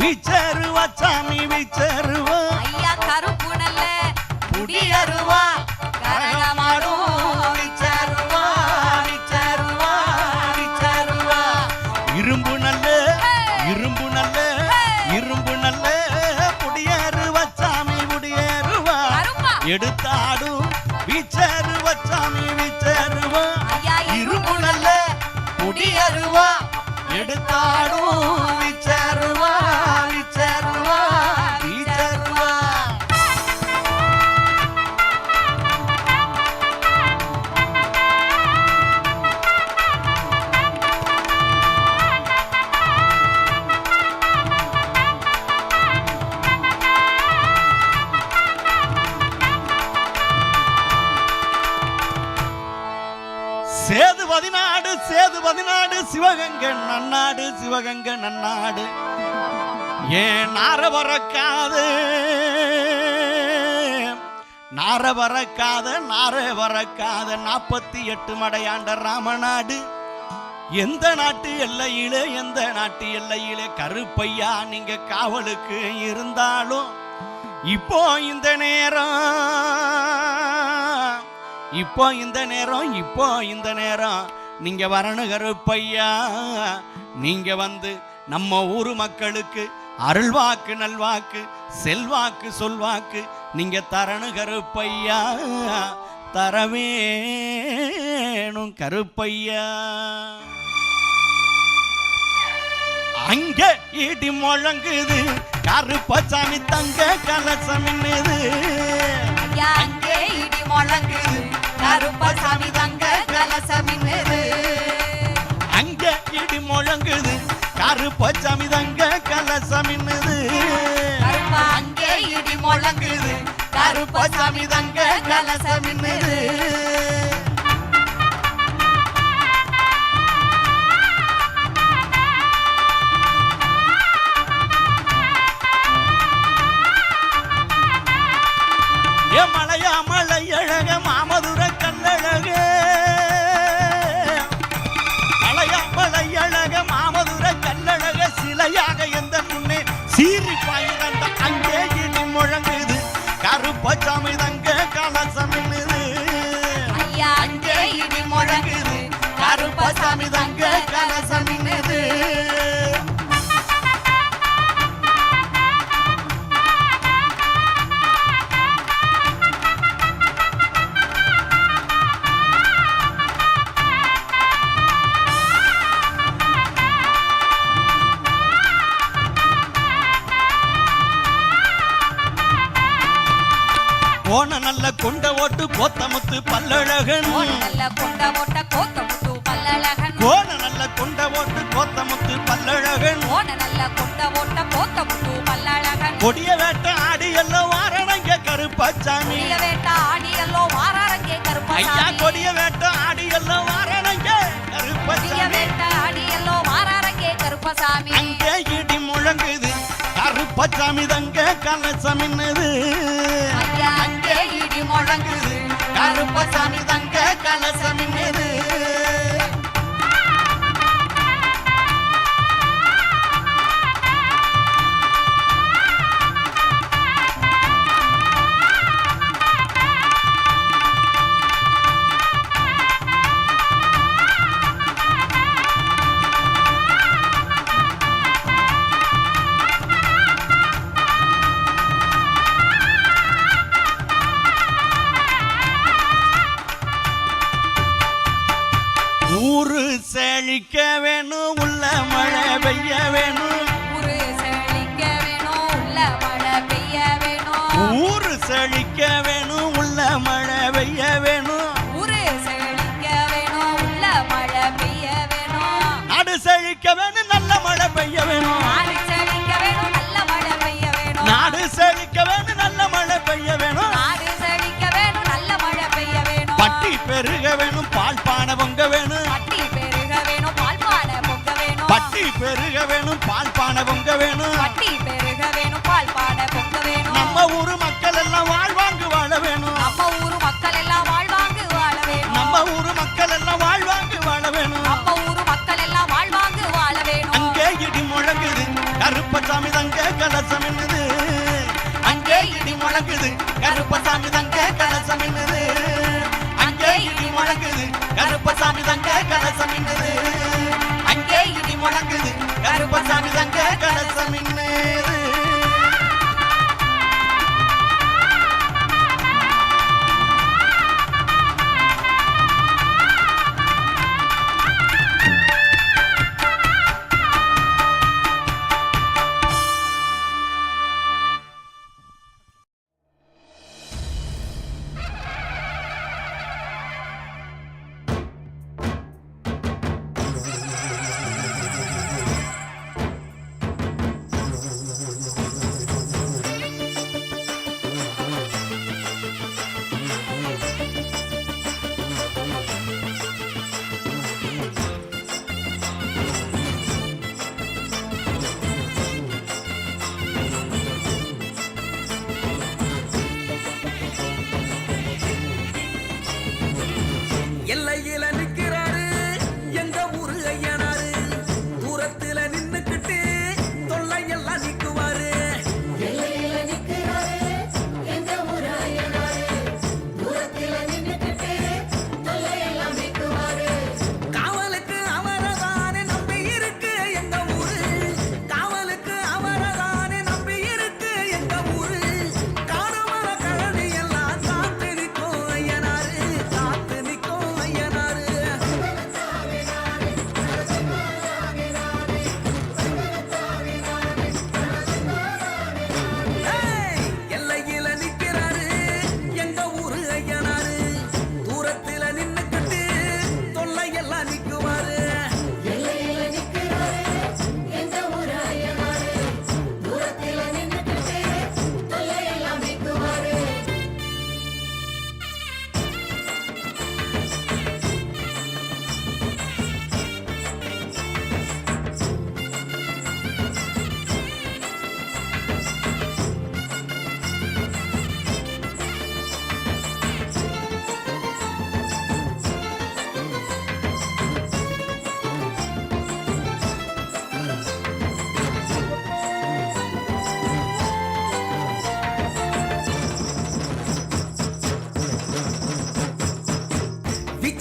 E: வீச்சேறுவா சாமி வீச்சேறுவா
F: ஐயா கருப்பு நல்ல
E: புடியேறுவா கரகம் மாடும் வீச்சேறுவா வீச்சேறுவா வீச்சேறுவா இரும்பு நல்ல இரும்பு நல்ல இரும்பு நல்ல புடியேறுவா சாமி புடியேறுவா எடுத்தாடும் வீச்சேறுவா சாமி வீச்சேறுவா இரும்பு நல்ல புடியேறுவா எடுத்தாடும் வீச்சேறுவா வீச்சேறுவா வீச்சேறுவா சேது பதினாடு சிவகங்கை நன்னாடு சிவகங்கை நன்னாடு ஏன் நார வரக்காது நார வரக்காத 48 மடையாண்ட ராமநாடு எந்த நாட்டு எல்லையிலே எந்த நாட்டு எல்லையிலே கருப்பையா நீங்க காவலுக்கு இருந்தாலும் இப்போ இந்த நேரம் நீங்க வரணும் கருப்பையா நீங்க வந்து நம்ம ஊரு மக்களுக்கு அருள்வாக்கு நல்வாக்கு செல்வாக்கு சொல்வாக்கு நீங்க தரணும் கருப்பையா தரவேணும் கருப்பையா அங்க இடி முழங்குது கருப்பசாமி தங்க கலசம் என்னது
F: அங்கே இடி முழங்குது கருப்பசாமி தங்க கலசம் என்னது
E: அங்க இடி முழங்குது கருப்பசாமி தங்க கலசம் என்னது
F: அங்கே இடி முழங்குது கருப்பசாமி தங்க கலசம் என்னது
E: கருப்பசாமி தங்க கலசம் மின்னுது
F: ஐயா அங்கே இடி முழங்குது கருப்பசாமி தங்க கலசம் மின்னுது
E: போன நல்ல கொண்ட ஓட்டு கோத்தமுத்து பல்லழகன்
F: ஓன நல்ல கொண்ட ஓட்ட கோத்தமுத்து பல்லழகன்
E: போன நல்ல கொண்ட ஓட்டு கோத்தமுத்து பல்லழகன்
F: ஓன நல்ல கொண்ட ஓட்ட கோத்தமுத்து பல்லழகன்
E: கொடிய வேட்ட ஆடி எல்லாம் வாரணங்க கருப்பசாமி
F: கொடிய வேட்ட ஆடியல்லோ வாராரங்கே
E: ஐயா
F: கருப்பசாமி
E: கொடிய வேட்ட ஆடி எல்லாம் வாரணங்க
F: கொடிய
E: கருப்பசாமி
F: வேட்ட ஆடியல்லோ வாராரங்கே கருப்பசாமி
E: அங்கே இடி முழங்குது கருப்பசாமி தங்க கலசம் மின்னுது
F: ஐயா அங்கே இடி முழங்குது கருப்பசாமி தங்க கலசம் மின்னுது ஊரு செழிக்க வேணும் உள்ள மழை பெய்ய வேணும் ஊரு செழிக்க வேணும் உள்ள மழை பெய்ய வேணும்
E: ஊரு செழிக்க வேணும் உள்ள மழை பெய்ய வேணும்
F: ஊரு செழிக்க வேணும் உள்ள மழை பெய்ய வேணும்
E: நாடு செழிக்க வேணும் நல்ல மழை பெய்ய வேணும்
F: நாடு செழிக்க வேணும் நல்ல மழை பெய்ய வேணும்
E: நாடு செழிக்க வேணும் நல்ல மழை பெய்ய வேணும்
F: நாடு செழிக்க வேணும் நல்ல மழை பெய்ய வேணும்
E: பட்டி பெருக வேணும் பால் பானை பொங்க வேணும்
F: பட்டி பெருக வேணும் பால் பானை பொங்க வேணும்
E: பட்டி பெருக வேணும் பால் பானை பொங்க வேணும்
F: பட்டி பெருக வேணும் பால் பானை பொங்க வேணும்
E: நம்ம ஊரு மக்கள் எல்லாம் வாழ்வாங்கு வாழ வேணும்
F: நம்ம ஊரு மக்கள் எல்லாம் வாழ்வாங்கு வாழ வேணும்
E: நம்ம ஊரு மக்கள் எல்லாம் வாழ்வாங்கு வாழ வேணும்
F: நம்ம ஊரு மக்கள் எல்லாம் வாழ்வாங்கு வாழ வேணும்
E: அங்கே இடி முழங்குது கருப்பசாமி தங்க கலசம் மின்னுது
F: அங்கே இடி முழங்குது
E: கருப்பசாமி தங்க கலசம் மின்னுது
F: அங்கே இடி முழங்குது
E: கருப்பசாமி தங்க கலசம் மின்னுது
F: அங்கே இடி முழங்குது
E: கருப்பசாமி தங்க கலசம் மின்னுது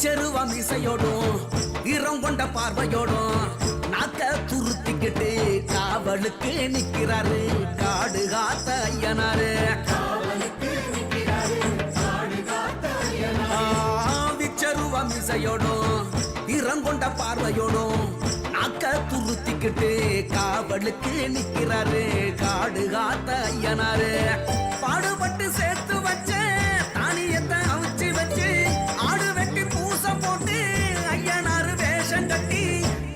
C: விச்சருவ மிசையோடும் இரம் கொண்ட பார்வையோடும் நாக்க துருத்திக்கிட்டு காவலுக்கு நிக்கிறாரு காடு காத்த ஐயனாரு விச்சருவ மிசையோடும் இரம் கொண்ட பார்வையோடும் நாக்க துருத்திக்கிட்டு காவலுக்கு நிக்கிறாரு காடு காத்த ஐயனாரு பாடுபட்டு சேர்த்து வச்ச தானியத்தை அவிச்சு வச்சு ஆடு வெட்டி பூச போட்டு ஐயனாரு வேஷம் கட்டி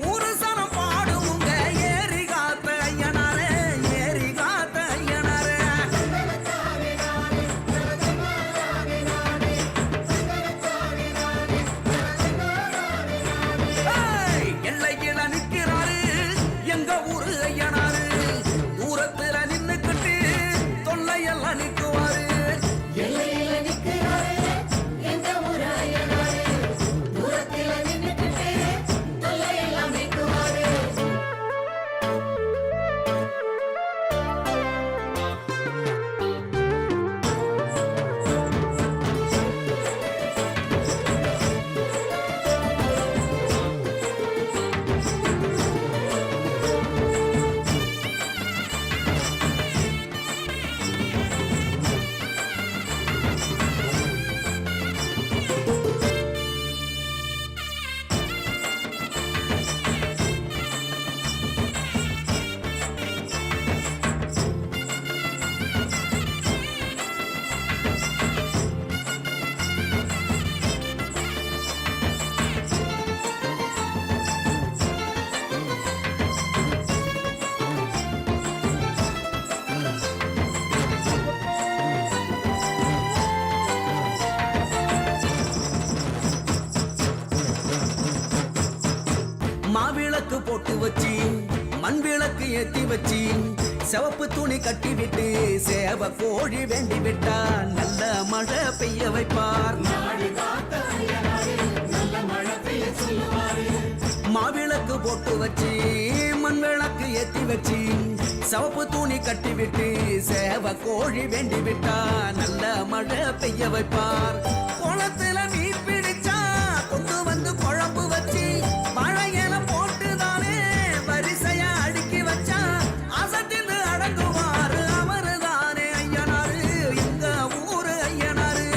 C: ஒரு சனம் பாடுவுங்க ஏறி காத்த ஐயனாரு ஏறி காத்த ஐயனாரு எல்லையில நிக்கிறாரு எங்க ஊரு ஐயனாரு தூரத்துல நின்னுக்கிட்டு தொல்லையெல்லாம் நிக்குவாரு
D: எல்லையில நிக்கிறாரு எந்த ஊரு ஐயனாரு தூரத்தில நின்னுக்கிட்டு தொல்லையெல்லாம் நீக்குவாரு
C: மாவிளக்கு போட்டு வச்சு மண் விளக்கு ஏத்தி வச்சு சிவப்பு துணி கட்டி விட்டு சேவ கோழி வேண்டி விட்டா நல்ல மழை பெய்ய வைப்பார் மாவிளக்கு போட்டு வச்சு மண் விளக்கு ஏத்தி வச்சு சிவப்பு துணி கட்டி விட்டு சேவ கோழி வேண்டி விட்டா நல்ல மழை பெய்ய வைப்பார் குளத்துல மீன் பிடிச்சா கொண்டு வந்து குழம்பு வச்சு மழையில போட்டுதானே வரிசையா அடுக்கி வச்சா அசத்தின்னு அடங்குவாரு அவரு தானே ஐயனாரு எங்க ஊரு ஐயனாரு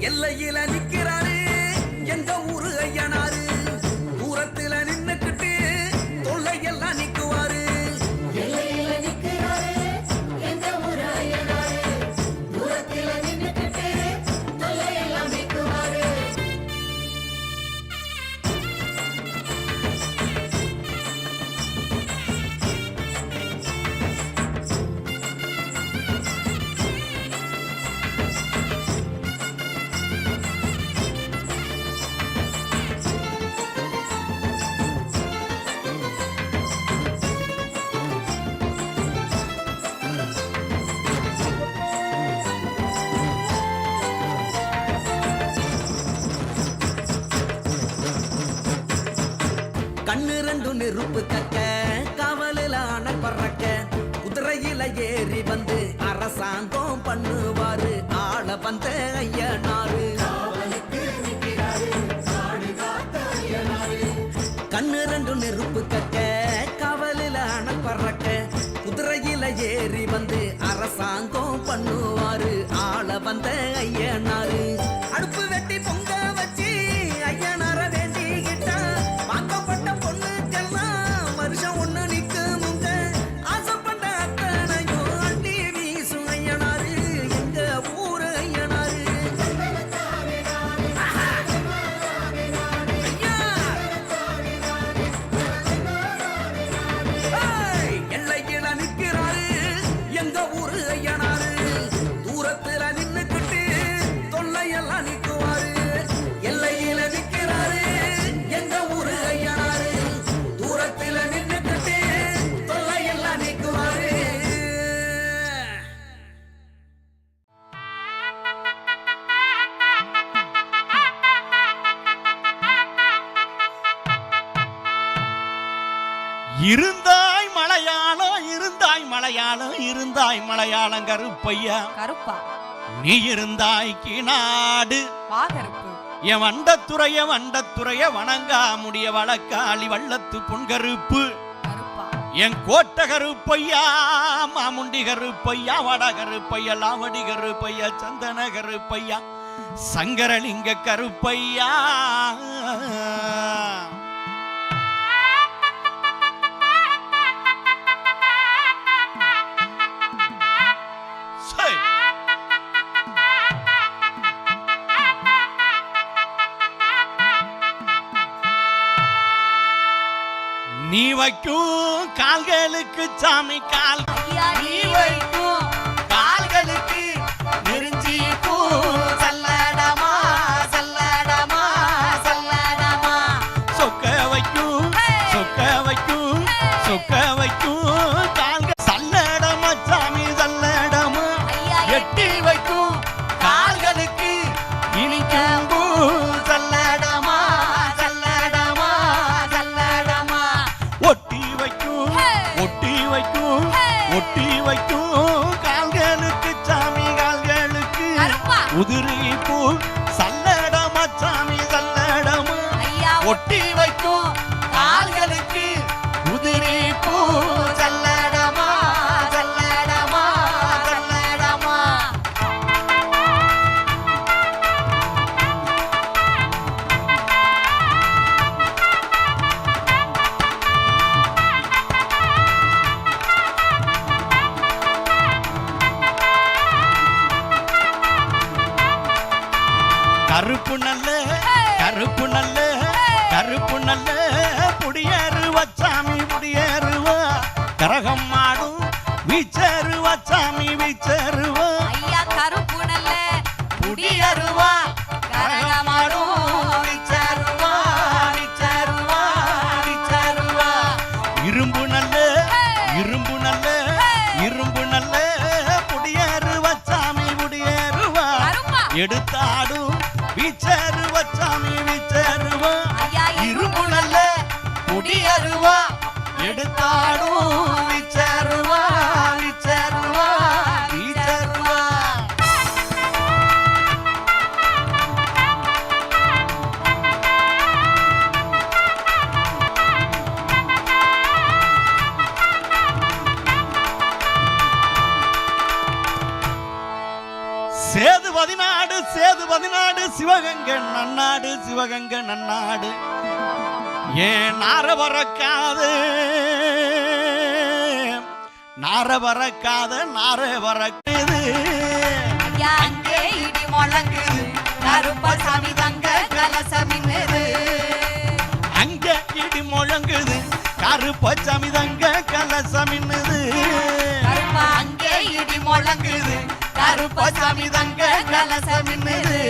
C: எல்லையில நிக்கிறாரு எங்க ஊரு ஐயனாரு தூரத்துல நின்னுக்கிட்டு தொல்லையெல்லாம் நிக்குவாரு
D: எல்லையில நிக்கிறாரு எந்த ஊரு ஐயனாரு தூரத்தில நின்னுக்கிட்டு தொல்லையெல்லாம் நீக்குவாரு
C: கண்ணு ரெண்டு நெருப்பு கக்க காவலில அனல் பறக்க குதிரையில ஏறி வந்து அரசாங்கம் பண்ணுவாரு ஆள வந்த ஐயனாரு கண்ணு ரெண்டு நெருப்பு கக்க காவலில அனல் பறக்க குதிரையில ஏறி வந்து அரசாங்கம் பண்ணுவாரு ஆள வந்த ஐயனாரு அடுப்பு வெட்டி பொங்க வச்சு ஐயனார வேண்டிக்கிட்டா வாக்கப்பட்ட பொண்ணுக்கெல்லாம் வருஷம் ஒண்ணு நிக்குமுங்க ஆசைப்பட்ட அத்தனையும் அண்டி வீசும் ஐயனாரு எங்க ஊரு ஐயனாரு ஐயா! ஏய், எல்லையில நிக்கிறாரு எங்க ஊரு ஐயனாரு தூரத்துல நின்னுக்கிட்டு தொல்லையெல்லாம் நிக்குவாரு எல்லையில நிக்கிறாரு எங்க ஊரு ஐயனாரு தூரத்துல நின்னுக்கிட்டு தொல்லையெல்லாம் நிக்குவாரு
E: இருந்தாய் இருந்தாய் மலையாளம் கருப்பையா
F: கருப்பா
E: நீ இருந்தாய் கிநாடு
F: வா கருப்பு
E: என் வண்டத்துறைய வணங்கா முடிய வழக்காளி வள்ளத்து பொன்கருப்பு
F: கருப்பா
E: என் கோட்டை கருப்பையா மாமுண்டி கருப்பையா வட கருப்பையா லாவடி கருப்பையா சந்தன கருப்பையா சங்கரலிங்க கருப்பையா நீ வைக்கும் கால்களுக்கு சாமி கால்
F: ஐயா
E: நீ வைக்கும் கால்களுக்கு நெருஞ்சி பூ சல்லடமா சல்லடமா சல்லடமா சொக்க வைக்கும் கால்கள் சல்லடமா சாமி சல்லடமா
F: ஐயா
E: எட்டி வைக்கும் கால்களுக்கு இனிக்கும் பூ சல்லடமா சல்லடமா சல்லடமா ஒட்டி வைக்கும் கால்களுக்கு சாமி கால்களுக்கு
F: கருப்பா
E: உதிரி பூ சல்லடமா சாமி சல்லடமா
F: ஐயா
E: ஒட்டி வைக்கும் கால்களுக்கு உதிரி பூ சல்லடமா சல்லடமா சல்லடமா கருப்பு நல்ல புடியேறு வச்சாமி புடியேறுவா கரகம் மாடும் வீச்சேறு வச்சாமி வீச்சேறுவா
F: ஐயா கருப்பு நல்ல
E: புடியேறுவா கரகமாடும் வீச்சேறுவா வீச்சேறுவா வீச்சேறுவா இரும்பு நல்ல புடியேறு வச்சாமி புடியேறுவா
F: கருப்பா
E: எடுத்தாடும் வீச்சேறு வச்சாமி வீச்சேறுவா
F: ஐயா
E: இரும்பு நல்ல புடியருவா எடுத்தாடும் வீச்சேறுவா வீச்சேறுவா வீச்சேறுவா சேது பதினாடு சிவகங்கை நன்னாடு ஏன் நார பறக்காது
F: ஐயா அங்கே இடி முழங்குது கருப்பசாமி தங்க கலசமின்னுது
E: அங்க இடி முழங்குது கருப்பசாமி தங்க கலசமின்னுது
F: கருப்பா அங்கே இடி முழங்குது
E: கருப்பசாமி தங்க கலசமின்னுது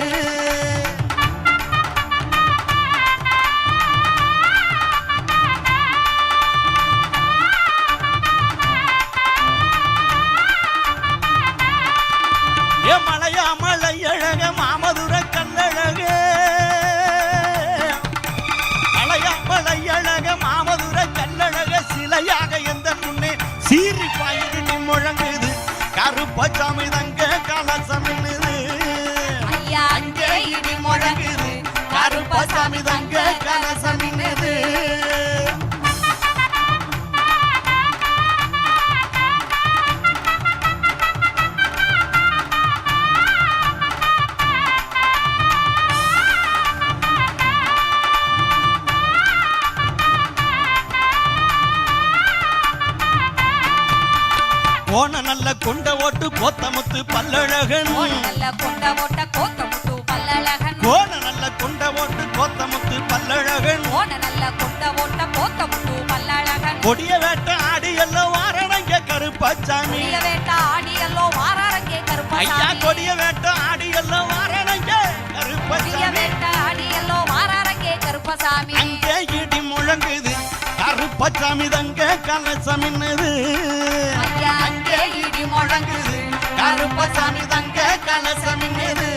E: மலையழக மாமதுர கண்ணழக மலையழக மாமதுர கண்ணழக சிலையாக எந்த முன்னே சீறி பாயுது நீ முழங்குது கருப்பசாமி தங்க கலசமின்னுது
F: ஐயா அங்கே இடி முழங்குது
E: கருப்பசாமி தங்க கலசமின்னுது கோண நல்ல கொண்ட ஓட்டு கோத்தமுத்து பல்லழகன்
F: நல்ல கொண்ட ஓட்ட கோத்தமுத்து பல்லழகன்
E: கோண நல்ல கொண்ட ஓட்டு கோத்தமுத்து பல்லழகன்
F: நல்ல கொண்ட ஓட்ட கோத்தமுத்து பல்லழகன்
E: கொடிய வேட்ட ஆடி எல்லாம் வாரணங்க கருப்பசாமி
F: கொடிய வேட்ட ஆடி எல்லாம் வாராரங்கே
E: ஐயா
F: கருப்பசாமி
E: கொடிய வேட்ட ஆடி எல்லாம் வாரணங்க
F: கொடிய
E: கருப்பசாமி
F: வேட்ட ஆடி எல்லாம் வாராரங்கே கருப்பசாமி
E: அங்கே இடி முழங்குது கருப்பசாமி தங்க கலசமின்னுது
F: ஐயா அங்கே இடி முழங்குது
E: கருப்பசாமி தங்க கலசமின்னுது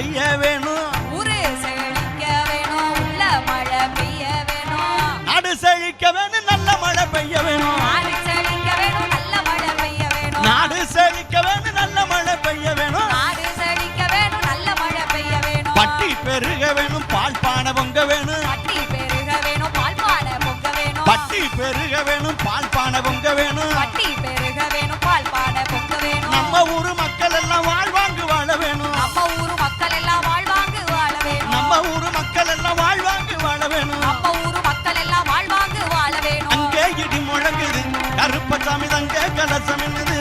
E: பெய்ய வேணும்
F: ஊரு செழிக்க வேணும் உள்ள மழை பெய்ய வேணும்
E: நாடு செழிக்க வேணும் நல்ல மழை பெய்ய வேணும்
F: நாடு செழிக்க வேணும் நல்ல மழை பெய்ய வேணும்
E: நாடு செழிக்க வேணும் நல்ல மழை பெய்ய வேணும்
F: நாடு செழிக்க வேணும் நல்ல மழை பெய்ய வேணும்
E: பட்டி பெருக வேணும் பால் பானை பொங்க வேணும்
F: பட்டி பெருக வேணும் பால் பானை பொங்க வேணும்
E: பட்டி பெருக வேணும் பால் பானை பொங்க வேணும்
F: பட்டி பெருக வேணும் பால் பானை பொங்க வேணும்
E: நம்ம ஊரு மக்கள் எல்லாம் வாழ்வாங்கு வாழ வேணும்
F: நம்ம ஊரு மக்கள் எல்லாம் வாழ்வாங்கு வாழ வேணும்
E: நம்ம ஊரு மக்கள் எல்லாம் வாழ்வாங்கு வாழ வேணும்
F: நம்ம ஊரு மக்கள் எல்லாம் வாழ்வாங்கு வாழ வேணும்
E: அங்கே இடி முழங்குது கருப்பசாமி தங்க கலசம் என்னது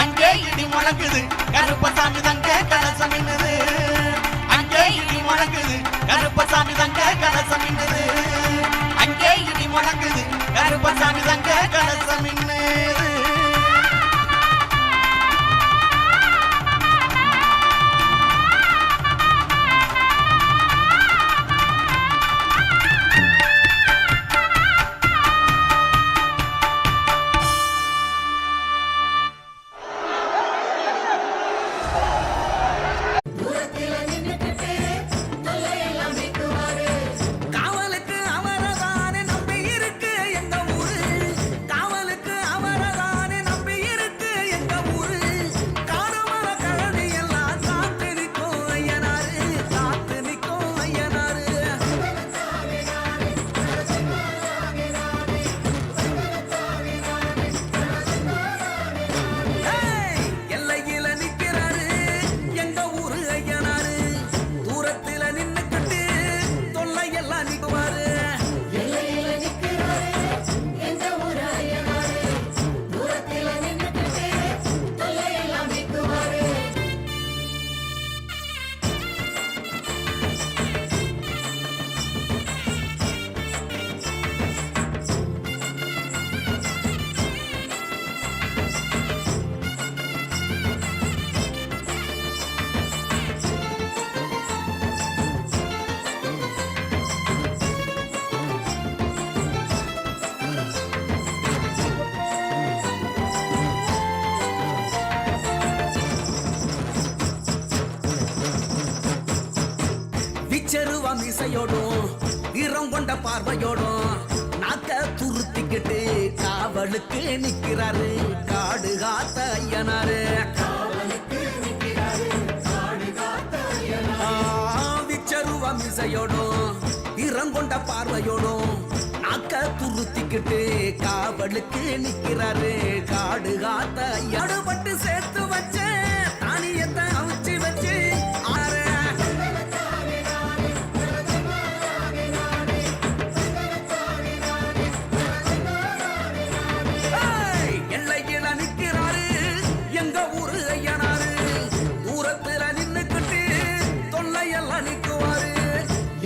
E: அங்கே இடி முழங்குது கருப்பசாமி தங்க கலசம் என்னது அங்கே இடி முழங்குது கருப்பசாமி தங்க கலசம் என்னது அங்கே இடி முழங்குது கருப்பசாமி தங்க கலசம் என்னது
C: காவலுக்கு அவரதானே நம்பி இருக்கு எங்க ஊரு காவலுக்கு அவரதானே நம்பி இருக்கு எங்க ஊரு காடுமர கழனி எல்லாம் காத்து நிற்கும் ஐயனாரு காத்து நிற்கும் ஐயனாரு ஏய், எல்லையில நிக்கிறாரு எங்க ஊரு ஐயனாரு தூரத்தில நின்னுக்கிட்டு தொல்லையெல்லாம் நிக்குவாரு
D: எல்லையில நிற்கிறாரே எந்த ஊர் ஐயனாரே தூரத்தில நின்னுக்கிட்டே தொல்லையெல்லாம் நீக்குவாரே
C: விச்சருவம் இசையோடும் வீரம் கொண்ட பார்வையோடும் நாக்க துருத்திக்கிட்டு காவலுக்கு நிக்கிறாரு காடு காத்த ஐயனாரு விச்சருவம் இசையோடும் வீரம் கொண்ட பார்வையோடும் நாக்க துருத்திக்கிட்டு காவலுக்கு நிக்கிறாரு காடு காத்த ஐயடுபட்டு சேர்த்து வச்ச தானியத்தை அவிச்சு வச்சு ஆறு ஏய், எல்லையில நிக்கிறாரு எங்க ஊரு ஐயனாரு தூரத்துல நின்னுக்கிட்டு தொல்லையெல்லாம் நிக்குவாரு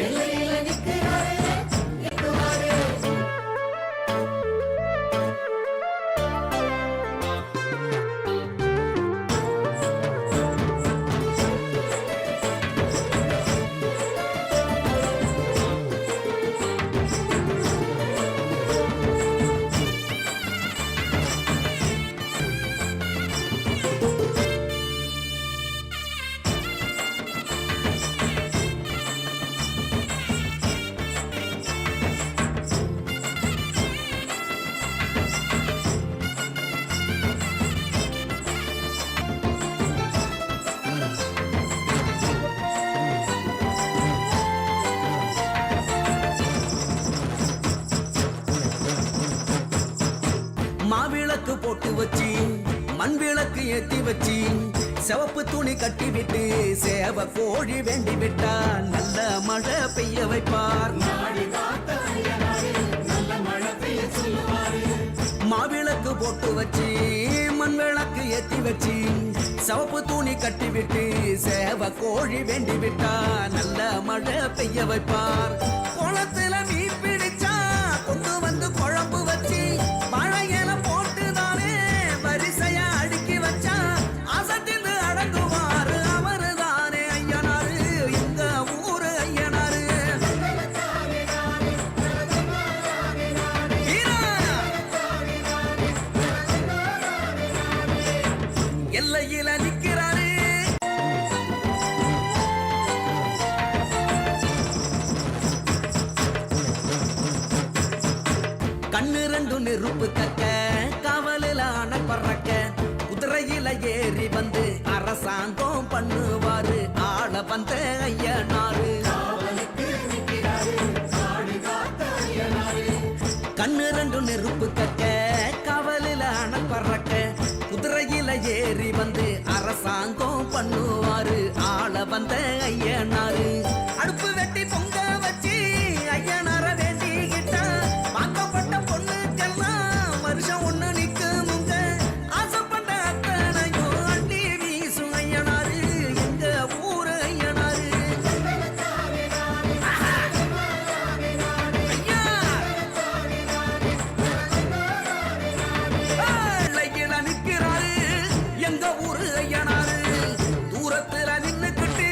D: எல்லையில நிற்கிறாரே நிற்குவாரே மாவிளக்கு போட்டு வச்சு மண் விளக்கு ஏத்தி வச்சு சிவப்பு துணி கட்டி விட்டு சேவ கோழி வேண்டி விட்டா நல்ல மழை பெய்ய வைப்பார் மாவிளக்கு போட்டு வச்சு மண் விளக்கு ஏத்தி வச்சு சிவப்பு துணி கட்டி விட்டு சேவ கோழி வேண்டி விட்டா நல்ல மழை பெய்ய வைப்பார் குளத்துல மீன் பிடிச்சா கொண்டு வந்து குழம்பு வச்சு வாழையில போட்டு தானே வரிசையா அடுக்கி வச்சா அசத்தின்னு அடங்குவாரு அவரு தானே ஐயனாரு எங்க ஊரு ஐயனாரு வீரா! எல்லையில நிக்கிறாரு
C: குதிரையில ஏறி வந்து அரசாங்கம் பண்ணுவாரு ஆள வந்த ஐயனாரு கண்ணு ரெண்டு நெருப்பு கக்க கவலில அணப்பறக்க குதிரையில ஏறி வந்து அரசாங்கம் பண்ணுவாரு ஆள வந்த ஐயனாரு அடுப்பு வெட்டி பொங்க வச்சு ஐயனார வேண்டிக்கிட்டா வாக்கப்பட்ட பொண்ணுக்கெல்லாம் வருஷம் ஒண்ணு நிக்குமுங்க ஆசைப்பட்ட அத்தனையும் அள்ளி வீசும் ஐயனாரு எங்க ஊரு ஐயனாரு ஐயா எல்லையில நிக்கிறாரு எங்க ஊரு ஐயனாரு தூரத்துல நின்னுக்கிட்டு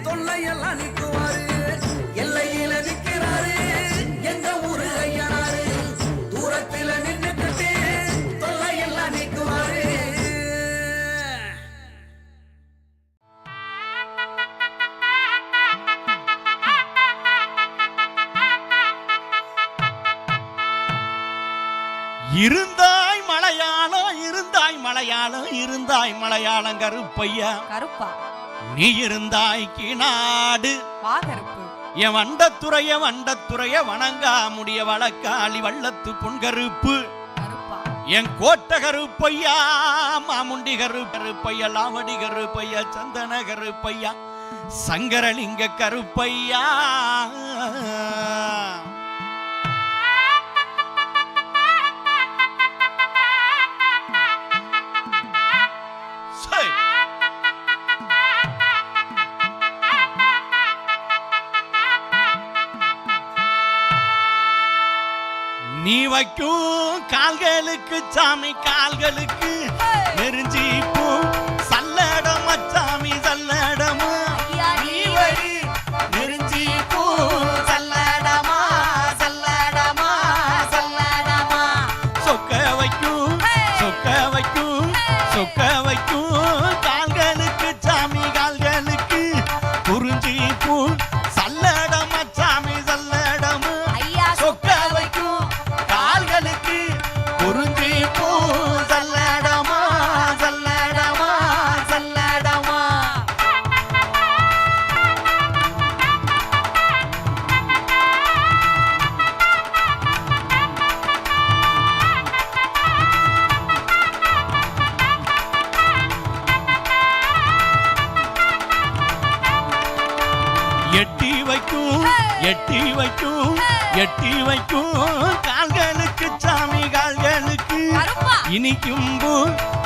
C: தொல்லையெல்லாம் நிக்குவாரு எல்லையில நிக்கிறாரு எங்க ஊரு ஐயனாரு தூரத்துல நின்னுக்கிட்டு தொல்லையெல்லாம் நிக்குவாரு
E: இருந்தாய் மலையாளம் இருந்தாய் மலையாளம் இருந்தாய் மலையாளம் கருப்பையா
F: கருப்பா
E: நீ இருந்தாய் கிநாடு
F: வா கருப்பு
E: என் வண்டத்துறைய வணங்கா முடிய வழக்காளி வள்ளத்து பொன்கருப்பு
F: கருப்பா
E: என் கோட்ட கருப்பையா மாமுண்டி கருப்பையா லாவடி கருப்பையா சந்தன கருப்பையா சங்கரலிங்க கருப்பையா சரி. நீ வைக்கும் கால்களுக்கு சாமி கால்களுக்கு நெருஞ்சி பூ சல்லடம் சாமி சல்லடமா
F: ஐயா,
E: நீ வழி நெருஞ்சி பூ சல்லடமா சல்லடமா சல்லடமா சொக்க வைக்கும் சொக்க வைக்கும் சொக்க வைக்கும் கால்களுக்கு சாமி கால்களுக்கு குறிஞ்சி பூ சல்லடமா சாமி சல்லடமா
F: ஐயா
E: சொக்க வைக்கும் கால்களுக்கு குறிஞ்சி பூ சல்லடமா சல்லடமா சல்லடமா எட்டி வைக்கும் எட்டி வைக்கும் எட்டி வைக்கும் கால்களுக்கு சாமி கால்களுக்கு
F: கருப்பா
E: இனிக்கும் பூ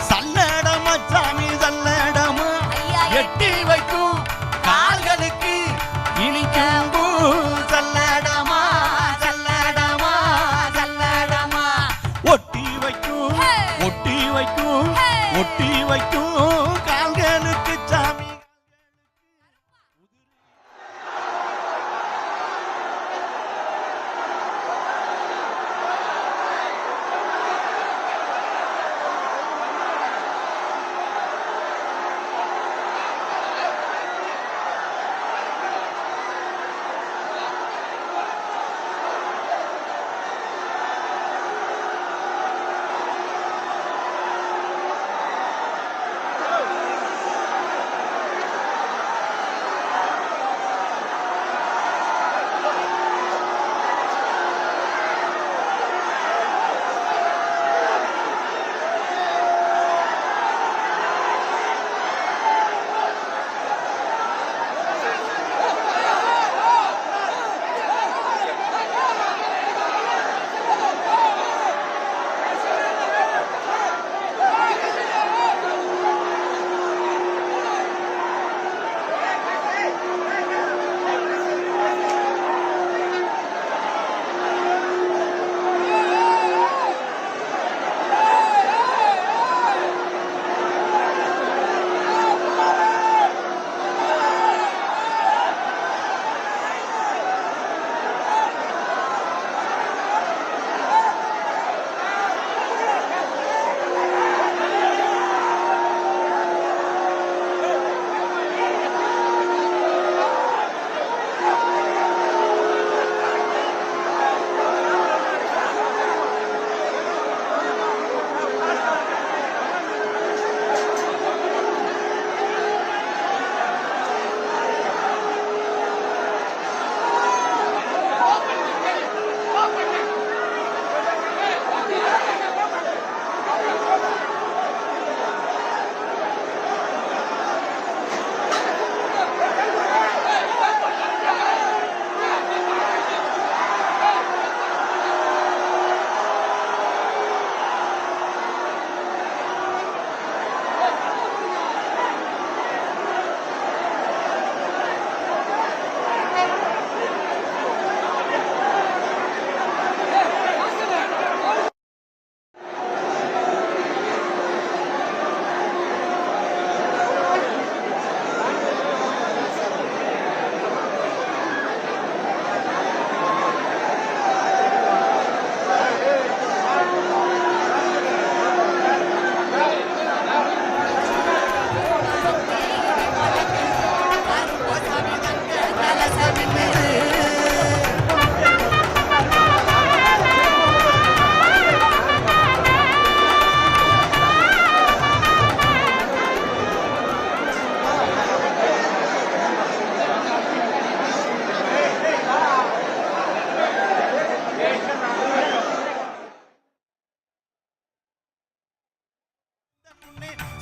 E: சல்லடமா சாமி சல்லடமா
F: ஐயா,
E: எட்டி வைக்கும் கால்களுக்கு இனிக்கும் பூ சல்லடமா சல்லடமா சல்லடமா ஒட்டி வைக்கும் ஒட்டி வைக்கும் ஒட்டி வைக்கும் கால்களுக்கு சாமி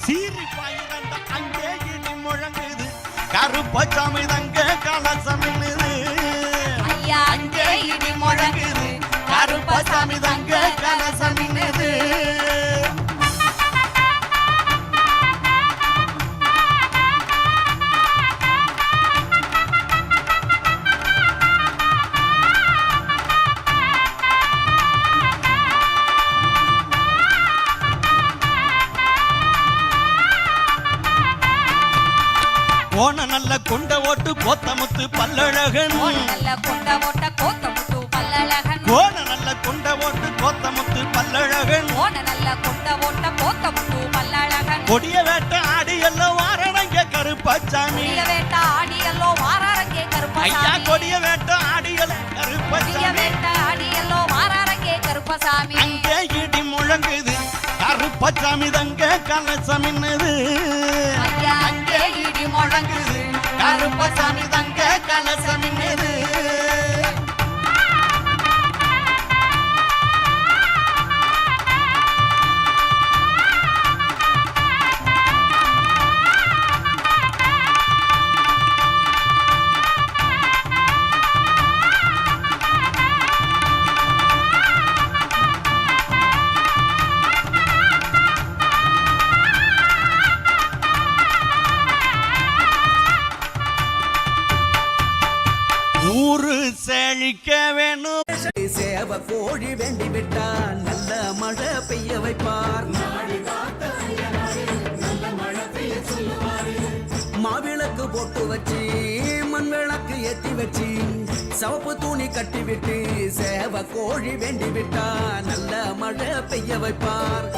E: சீறி பாயிரண்ட அங்கே இடி முழங்குது கருப்பசாமி தங்க கலசம் என்னது
F: ஐயா அங்கே இடி முழங்குது கருப்பசாமி தங்க கலசம் என்னது
E: போன நல்ல கொண்ட ஓட்டு கோத்தமுத்து பல்லழகன்
F: நல்ல கொண்ட ஓட்ட கோத்தமுத்து பல்லழகன்
E: போன நல்ல கொண்ட ஓட்டு கோத்தமுத்து பல்லழகன்
F: நல்ல கொண்ட ஓட்ட கோத்தமுத்து பல்லழகன்
E: கொடிய வேட்ட ஆடி எல்லாம் வாரணங்க கருப்பசாமி
F: கொடிய வேட்ட ஆடியல்லோ வாராரங்கே
E: ஐயா
F: கருப்பசாமி
E: கொடிய வேட்ட ஆடியல்
F: கொடிய
E: கருப்பசாமி
F: வேட்ட ஆடியல்லோ வாராரங்கே கருப்பசாமி
E: அங்கே இடி முழங்குது கருப்பசாமி தங்க கலசம் என்னது
F: ஐயா அங்கே இடி முழங்குது
E: கருப்பசாமி தங்க கலசம் என்னது ஊரு செழிக்க வேணும்
C: சேவ கோழி வேண்டி விட்டா நல்ல மழை பெய்ய வைப்பார் மாவிளக்கு போட்டு வச்சு மண் விளக்கு ஏத்தி வச்சு சவப்பு துணி கட்டி விட்டு சேவ கோழி வேண்டி விட்டா நல்ல மழை பெய்ய வைப்பார்